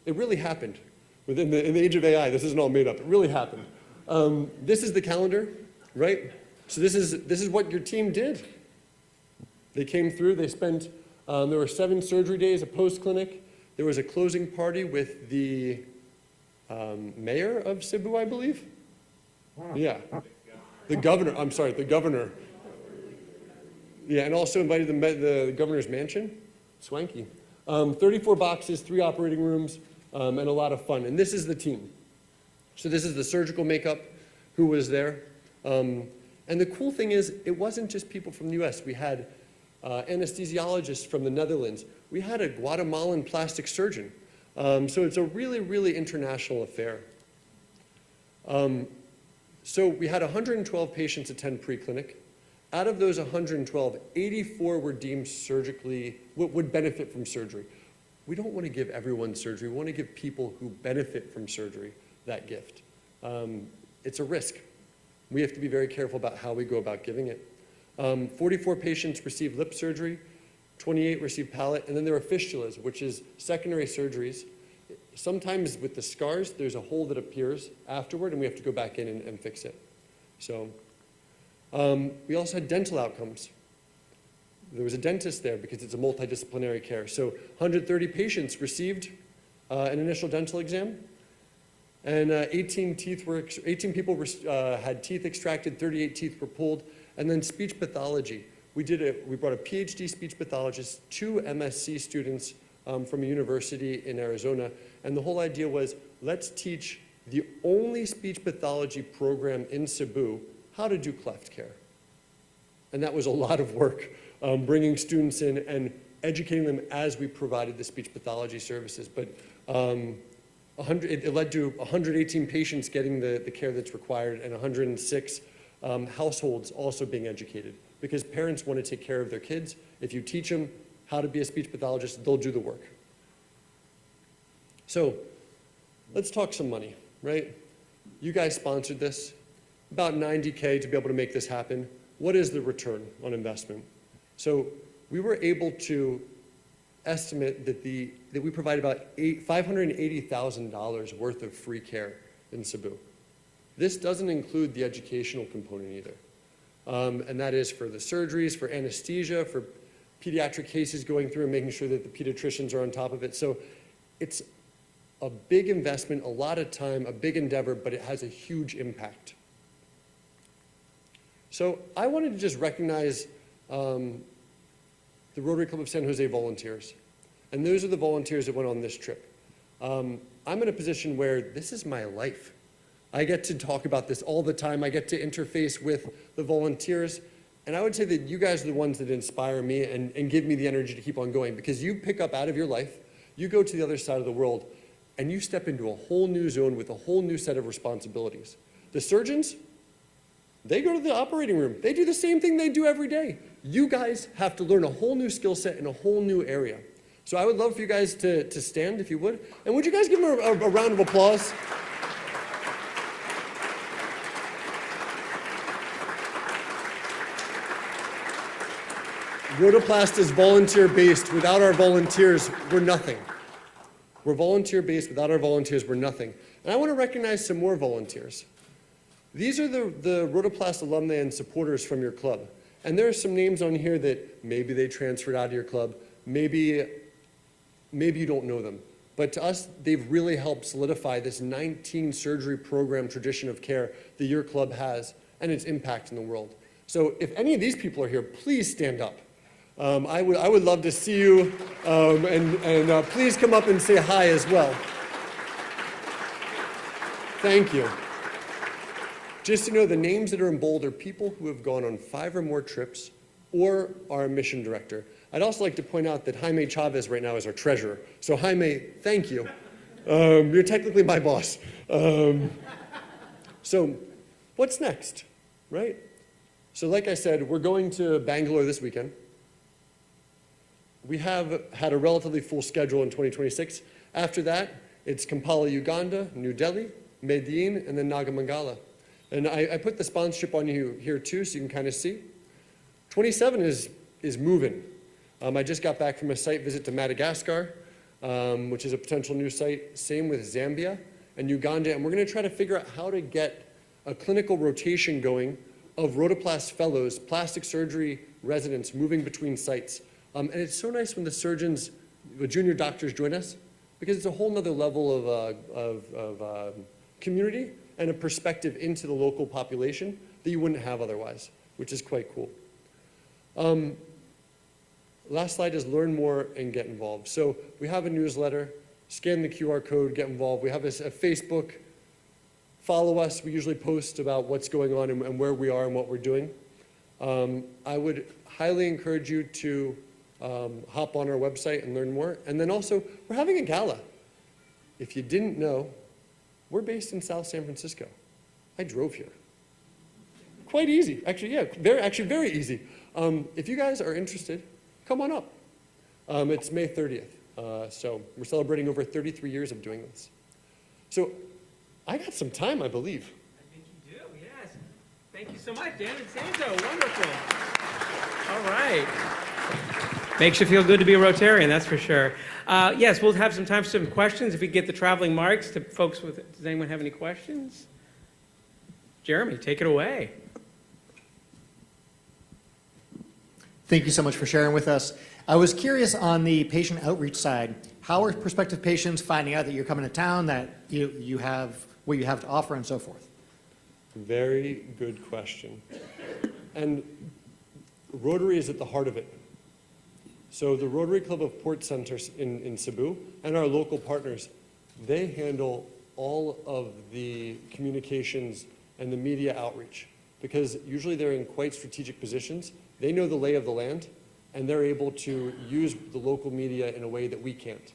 Speaker 12: it really happened. In the age of AI, this isn't all made up. It really happened. This is the calendar, right? So this is what your team did. They came through. They spent. There were 7 surgery days, a post-clinic. There was a closing party with the mayor of Cebu, I believe. Yeah. The governor. I'm sorry, the governor. Yeah, and also invited the governor's mansion. Swanky. 34 boxes, 3 operating rooms, and a lot of fun. And this is the team. So this is the surgical makeup who was there. And the cool thing is, it wasn't just people from the U.S. We had anesthesiologists from the Netherlands. We had a Guatemalan plastic surgeon. So it's a really, really international affair. So we had 112 patients attend pre-clinic. Out of those 112, 84 were deemed surgically, would benefit from surgery. We don't want to give everyone surgery. We want to give people who benefit from surgery that gift. It's a risk. We have to be very careful about how we go about giving it. 44 patients received lip surgery, 28 received palate, and then there were fistulas, which is secondary surgeries. Sometimes with the scars, there's a hole that appears afterward, and we have to go back in and fix it. So we also had dental outcomes. There was a dentist there because it's a multidisciplinary care. So 130 patients received an initial dental exam. And 18 people had teeth extracted, 38 teeth were pulled. And then speech pathology. We brought a PhD speech pathologist, 2 MSc students from a university in Arizona. And the whole idea was, let's teach the only speech pathology program in Cebu how to do cleft care. And that was a lot of work, bringing students in and educating them as we provided the speech pathology services. But it led to 118 patients getting the care that's required and 106 households also being educated, because parents want to take care of their kids. If you teach them how to be a speech pathologist, they'll do the work. So let's talk some money, right? You guys sponsored this, about $90K to be able to make this happen. What is the return on investment? So we were able to estimate that we provide about $580,000 worth of free care in Cebu. This doesn't include the educational component either. And that is for the surgeries, for anesthesia, for pediatric cases going through and making sure that the pediatricians are on top of it. So it's a big investment, a lot of time, a big endeavor, but it has a huge impact. So I wanted to just recognize the Rotary Club of San Jose volunteers. And those are the volunteers that went on this trip. I'm in a position where this is my life. I get to talk about this all the time. I get to interface with the volunteers. And I would say that you guys are the ones that inspire me and give me the energy to keep on going, because you pick up out of your life, you go to the other side of the world, and you step into a whole new zone with a whole new set of responsibilities. The surgeons, they go to the operating room. They do the same thing they do every day. You guys have to learn a whole new skill set in a whole new area. So I would love for you guys to stand, if you would. And would you guys give them a round of applause? Rotoplast is volunteer-based. Without our volunteers, we're nothing. We're volunteer-based. Without our volunteers, we're nothing. And I want to recognize some more volunteers. These are the Rotoplast alumni and supporters from your club. And there are some names on here that maybe they transferred out of your club, maybe you don't know them. But to us, they've really helped solidify this 19 surgery program tradition of care that your club has and its impact in the world. So if any of these people are here, please stand up. I would love to see you, and please come up and say hi as well. Thank you. Just so you know, the names that are in bold are people who have gone on 5 or more trips or are a mission director. I'd also like to point out that Jaime Chavez right now is our treasurer. So Jaime, thank you. You're technically my boss. So what's next, right? So like I said, we're going to Bangalore this weekend. We have had a relatively full schedule in 2026. After that, it's Kampala, Uganda, New Delhi, Medellin, and then Nagamangala. And I put the sponsorship on you here too, so you can kind of see. 27 is moving. I just got back from a site visit to Madagascar, which is a potential new site. Same with Zambia and Uganda. And we're going to try to figure out how to get a clinical rotation going of Rotoplast fellows, plastic surgery residents moving between sites. And it's so nice when the surgeons, the junior doctors join us, because it's a whole nother level of community and a perspective into the local population that you wouldn't have otherwise, which is quite cool. Last slide is learn more and get involved. So we have a newsletter, scan the QR code, get involved. We have a Facebook, follow us. We usually post about what's going on and where we are and what we're doing. I would highly encourage you to hop on our website and learn more. And then also, we're having a gala. If you didn't know, we're based in South San Francisco. I drove here. Quite easy. Actually, yeah, very easy. If you guys are interested, come on up. It's May 30th. So we're celebrating over 33 years of doing this. So I got some time, I believe.
Speaker 1: I think you do, yes. Thank you so much, Dan and Santo. Wonderful. All right. Makes you feel good to be a Rotarian, that's for sure. Yes, we'll have some time for some questions. If we get the traveling marks to folks with, does anyone have any questions? Jeremy, take it away.
Speaker 13: Thank you so much for sharing with us. I was curious on the patient outreach side, how are prospective patients finding out that you're coming to town, that you have what you have to offer, and so forth?
Speaker 12: Very good question. And Rotary is at the heart of it. So the Rotary Club of Port Center in Cebu and our local partners, they handle all of the communications and the media outreach, because usually they're in quite strategic positions. They know the lay of the land, and they're able to use the local media in a way that we can't.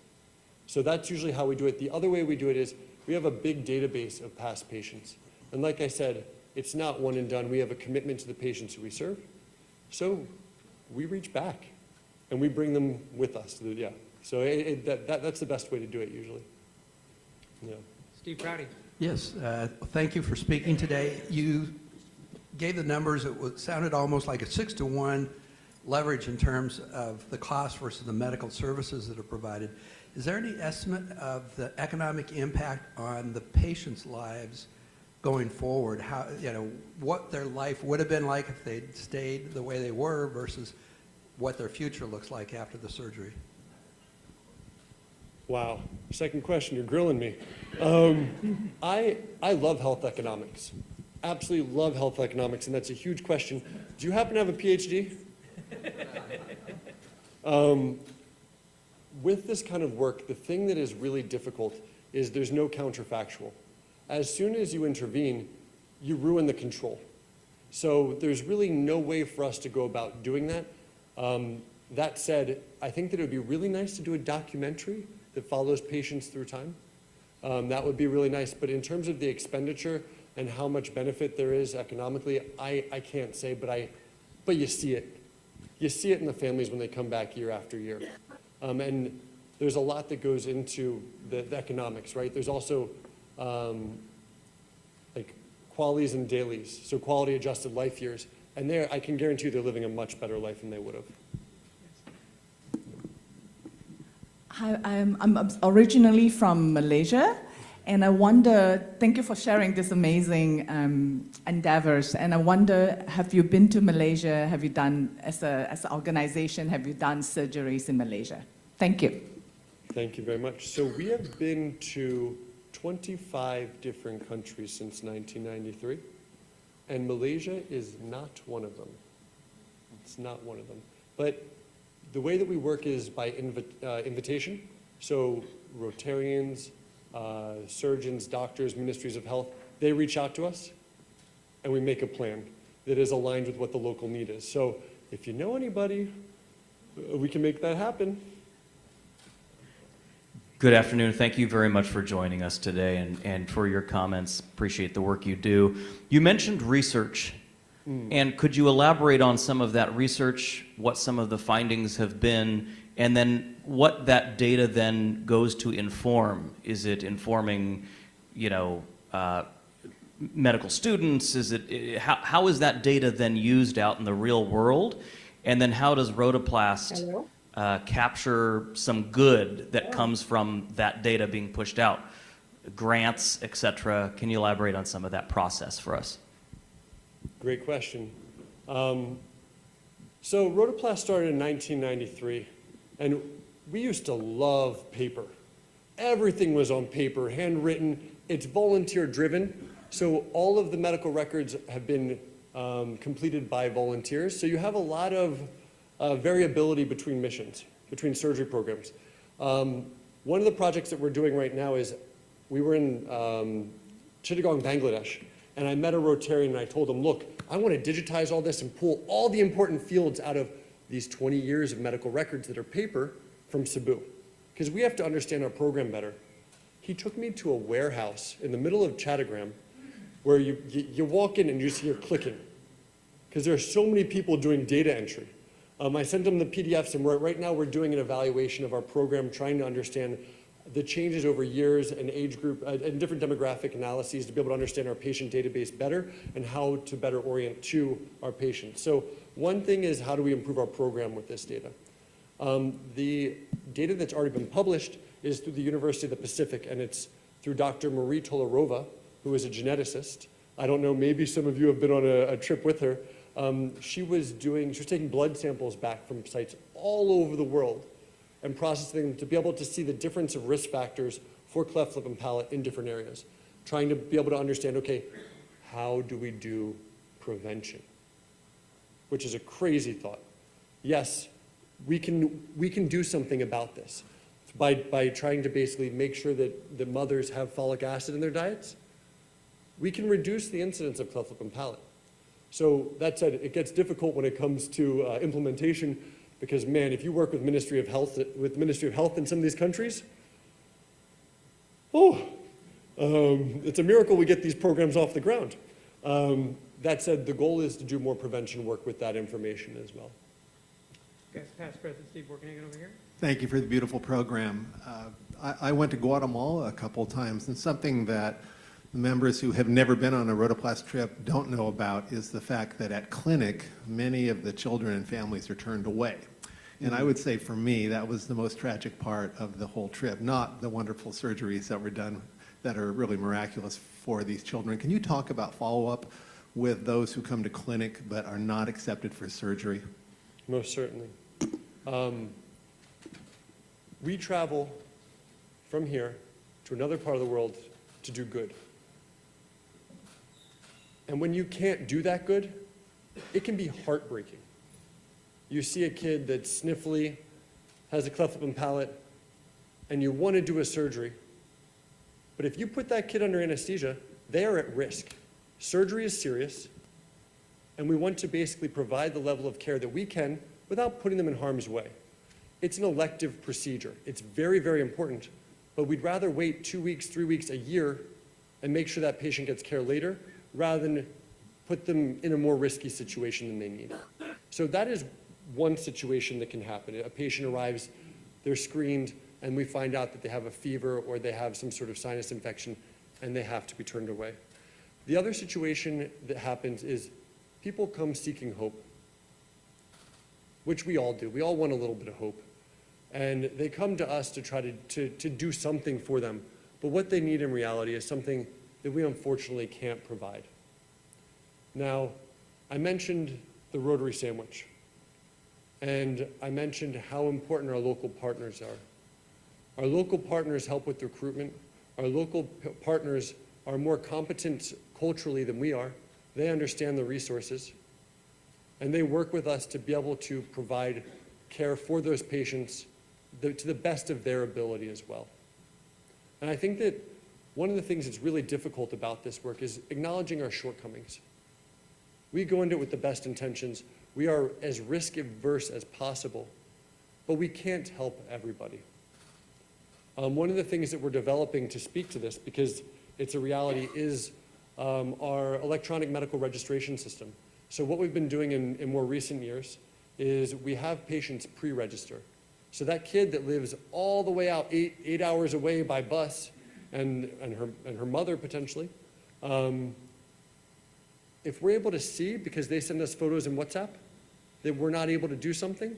Speaker 12: So that's usually how we do it. The other way we do it is we have a big database of past patients. And like I said, it's not one and done. We have a commitment to the patients who we serve. So we reach back and we bring them with us. Yeah. So that's the best way to do it usually. Yeah.
Speaker 1: Steve Prouty.
Speaker 14: Yes, thank you for speaking today. You gave the numbers. Sounded almost like a 6-to-1 leverage in terms of the cost versus the medical services that are provided. Is there any estimate of the economic impact on the patients' lives going forward? How, what their life would have been like if they'd stayed the way they were versus what their future looks like after the surgery?
Speaker 12: Wow. Second question, you're grilling me. I love health economics. Absolutely love health economics, and that's a huge question. Do you happen to have a PhD? With this kind of work, the thing that is really difficult is there's no counterfactual. As soon as you intervene, you ruin the control. So there's really no way for us to go about doing that. That said, I think that it would be really nice to do a documentary that follows patients through time. That would be really nice. But in terms of the expenditure and how much benefit there is economically, I can't say, but you see it. You see it in the families when they come back year after year. And there's a lot that goes into the economics, right? There's also like qualities and dailies, so quality adjusted life years. And there, I can guarantee you they're living a much better life than they would have.
Speaker 15: Hi, I'm originally from Malaysia, and I wonder, thank you for sharing this amazing endeavors, and I wonder, have you been to Malaysia? Have you done, as an organization, have you done surgeries in Malaysia? Thank you.
Speaker 12: Thank you very much. So we have been to 25 different countries since 1993, and Malaysia is not one of them. It's not one of them. But the way that we work is by invitation. So Rotarians, surgeons, doctors, ministries of health, they reach out to us and we make a plan that is aligned with what the local need is. So if you know anybody, we can make that happen.
Speaker 16: Good afternoon. Thank you very much for joining us today and for your comments. Appreciate the work you do. You mentioned research. And could you elaborate on some of that research, what some of the findings have been, and then what that data then goes to inform? Is it informing, medical students? Is it how is that data then used out in the real world? And then how does Rotoplast capture some good that comes from that data being pushed out? Grants, et cetera. Can you elaborate on some of that process for us?
Speaker 12: Great question. So Rotoplast started in 1993, and we used to love paper. Everything was on paper, handwritten. It's volunteer-driven, so all of the medical records have been completed by volunteers. So you have a lot of variability between missions, between surgery programs. One of the projects that we're doing right now is we were in Chittagong, Bangladesh, and I met a Rotarian and I told him, look, I want to digitize all this and pull all the important fields out of these 20 years of medical records that are paper from Cebu, because we have to understand our program better. He took me to a warehouse in the middle of Chittagong where you walk in and you just hear clicking, because there are so many people doing data entry. I sent him the PDFs, and right now we're doing an evaluation of our program, trying to understand the changes over years and age group and different demographic analyses to be able to understand our patient database better and how to better orient to our patients. So one thing is, how do we improve our program with this data? The data that's already been published is through the University of the Pacific, and it's through Dr. Marie Tolarova, who is a geneticist. I don't know, maybe some of you have been on a trip with her. She was taking blood samples back from sites all over the world. and processing them to be able to see the difference of risk factors for cleft lip and palate in different areas. Trying to be able to understand, okay, how do we do prevention? Which is a crazy thought. Yes, we can do something about this by trying to basically make sure that the mothers have folic acid in their diets. We can reduce the incidence of cleft lip and palate. So that said, it gets difficult when it comes to implementation because, man, if you work with Ministry of Health in some of these countries, it's a miracle we get these programs off the ground. That said, the goal is to do more prevention work with that information as well.
Speaker 1: Guys, past President Steve Borkenhagen over here.
Speaker 17: Thank you for the beautiful program. I went to Guatemala a couple times, and something that the members who have never been on a Rotoplast trip don't know about is the fact that at clinic, many of the children and families are turned away. And I would say for me, that was the most tragic part of the whole trip, not the wonderful surgeries that were done that are really miraculous for these children. Can you talk about follow-up with those who come to clinic but are not accepted for surgery?
Speaker 12: Most certainly. We travel from here to another part of the world to do good. And when you can't do that good, it can be heartbreaking. You see a kid that's sniffly, has a cleft lip and palate, and you want to do a surgery. But if you put that kid under anesthesia, they are at risk. Surgery is serious, and we want to basically provide the level of care that we can without putting them in harm's way. It's an elective procedure. It's very, very important, but we'd rather wait 2 weeks, 3 weeks, a year, and make sure that patient gets care later, rather than put them in a more risky situation than they need. So that is one situation that can happen. A patient arrives, they're screened, and we find out that they have a fever or they have some sort of sinus infection, and they have to be turned away. The other situation that happens is people come seeking hope, which we all do. We all want a little bit of hope. And they come to us to try to do something for them. But what they need in reality is something that we unfortunately can't provide. Now, I mentioned the Rotary Sandwich. And I mentioned how important our local partners are. Our local partners help with recruitment. Our local partners are more competent culturally than we are. They understand the resources. And they work with us to be able to provide care for those patients to the best of their ability as well. And I think that one of the things that's really difficult about this work is acknowledging our shortcomings. We go into it with the best intentions. We are as risk-averse as possible, but we can't help everybody. One of the things that we're developing to speak to this, because it's a reality, is our electronic medical registration system. So what we've been doing in more recent years is we have patients pre-register. So that kid that lives all the way out eight hours away by bus, and her mother potentially, if we're able to see, because they send us photos in WhatsApp, that we're not able to do something,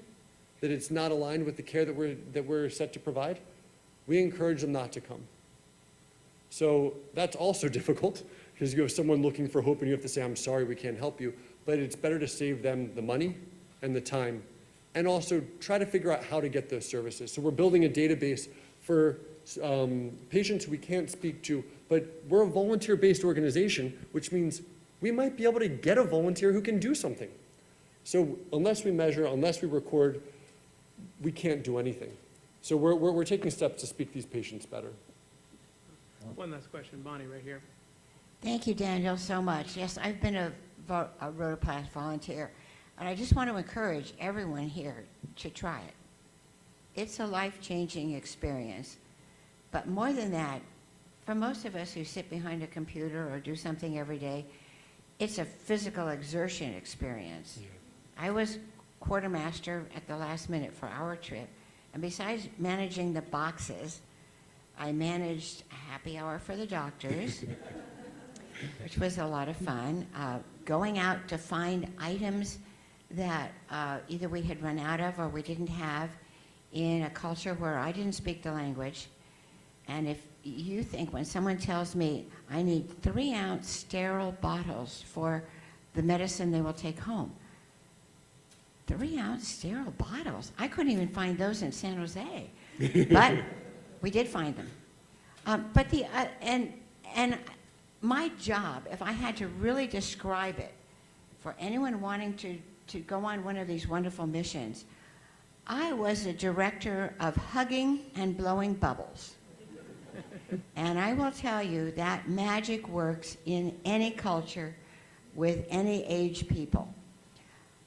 Speaker 12: that it's not aligned with the care that we're set to provide, we encourage them not to come. So that's also difficult, because you have someone looking for hope and you have to say, I'm sorry, we can't help you. But it's better to save them the money and the time, and also try to figure out how to get those services. So we're building a database for patients we can't speak to, but we're a volunteer-based organization, which means we might be able to get a volunteer who can do something. So unless we measure, unless we record, we can't do anything. So we're taking steps to speak these patients better.
Speaker 1: One last question, Bonnie, right here.
Speaker 18: Thank you, Daniel, so much. Yes, I've been a Rotoplast volunteer, and I just want to encourage everyone here to try it. It's a life-changing experience, but more than that, for most of us who sit behind a computer or do something every day, it's a physical exertion experience. Yeah. I was quartermaster at the last minute for our trip, and besides managing the boxes, I managed a happy hour for the doctors, which was a lot of fun, going out to find items that either we had run out of or we didn't have in a culture where I didn't speak the language. And if you think when someone tells me I need 3-ounce sterile bottles for the medicine they will take home, 3-ounce sterile bottles. I couldn't even find those in San Jose, but we did find them. But and my job, if I had to really describe it for anyone wanting to go on one of these wonderful missions, I was a director of hugging and blowing bubbles. And I will tell you that magic works in any culture with any age people.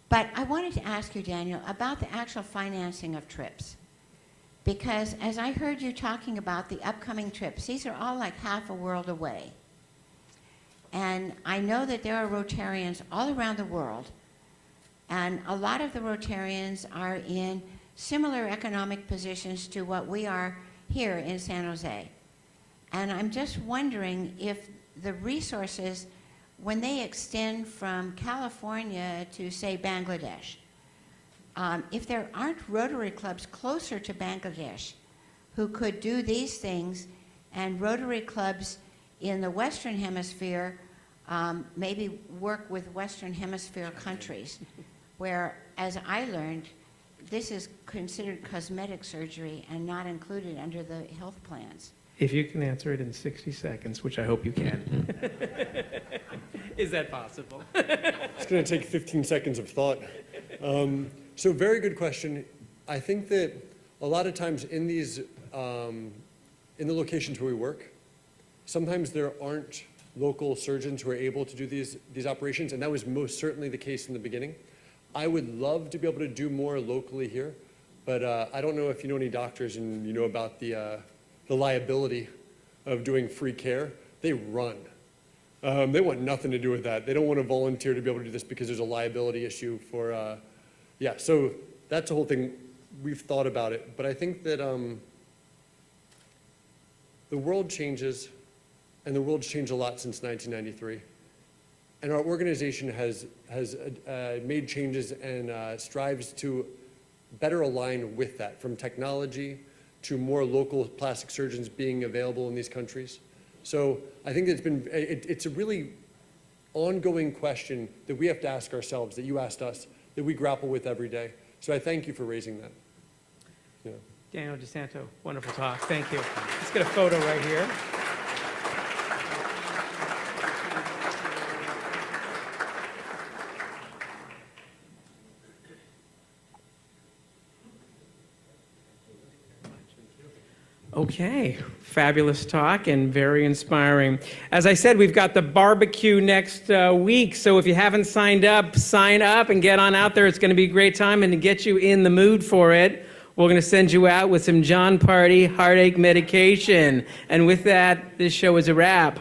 Speaker 18: But I wanted to ask you, Daniel, about the actual financing of trips. Because as I heard you talking about the upcoming trips, these are all like half a world away. And I know that there are Rotarians all around the world, and a lot of the Rotarians are in similar economic positions to what we are here in San Jose. And I'm just wondering if the resources, when they extend from California to, say, Bangladesh, if there aren't Rotary clubs closer to Bangladesh who could do these things, and Rotary clubs in the Western Hemisphere maybe work with Western Hemisphere countries, where, as I learned, this is considered cosmetic surgery and not included under the health plans.
Speaker 1: If you can answer it in 60 seconds, which I hope you can. Is that possible?
Speaker 12: It's going to take 15 seconds of thought. So very good question. I think that a lot of times in these, in the locations where we work, sometimes there aren't local surgeons who are able to do these operations, and that was most certainly the case in the beginning. I would love to be able to do more locally here, but I don't know if you know any doctors and you know about the liability of doing free care. They run. They want nothing to do with that. They don't want to volunteer to be able to do this because there's a liability issue for, yeah, so that's the whole thing. We've thought about it, but I think that the world changes, and the world's changed a lot since 1993. And our organization has made changes and strives to better align with that, from technology to more local plastic surgeons being available in these countries. So I think it's a really ongoing question that we have to ask ourselves, that you asked us, that we grapple with every day. So I thank you for raising that. Yeah.
Speaker 1: Daniel DeSanto, wonderful talk. Thank you. Let's get a photo right here. Okay, fabulous talk and very inspiring. As I said, we've got the barbecue next week, so if you haven't signed up, sign up and get on out there. It's going to be a great time, and to get you in the mood for it, we're going to send you out with some John Party heartache medication. And with that, this show is a wrap.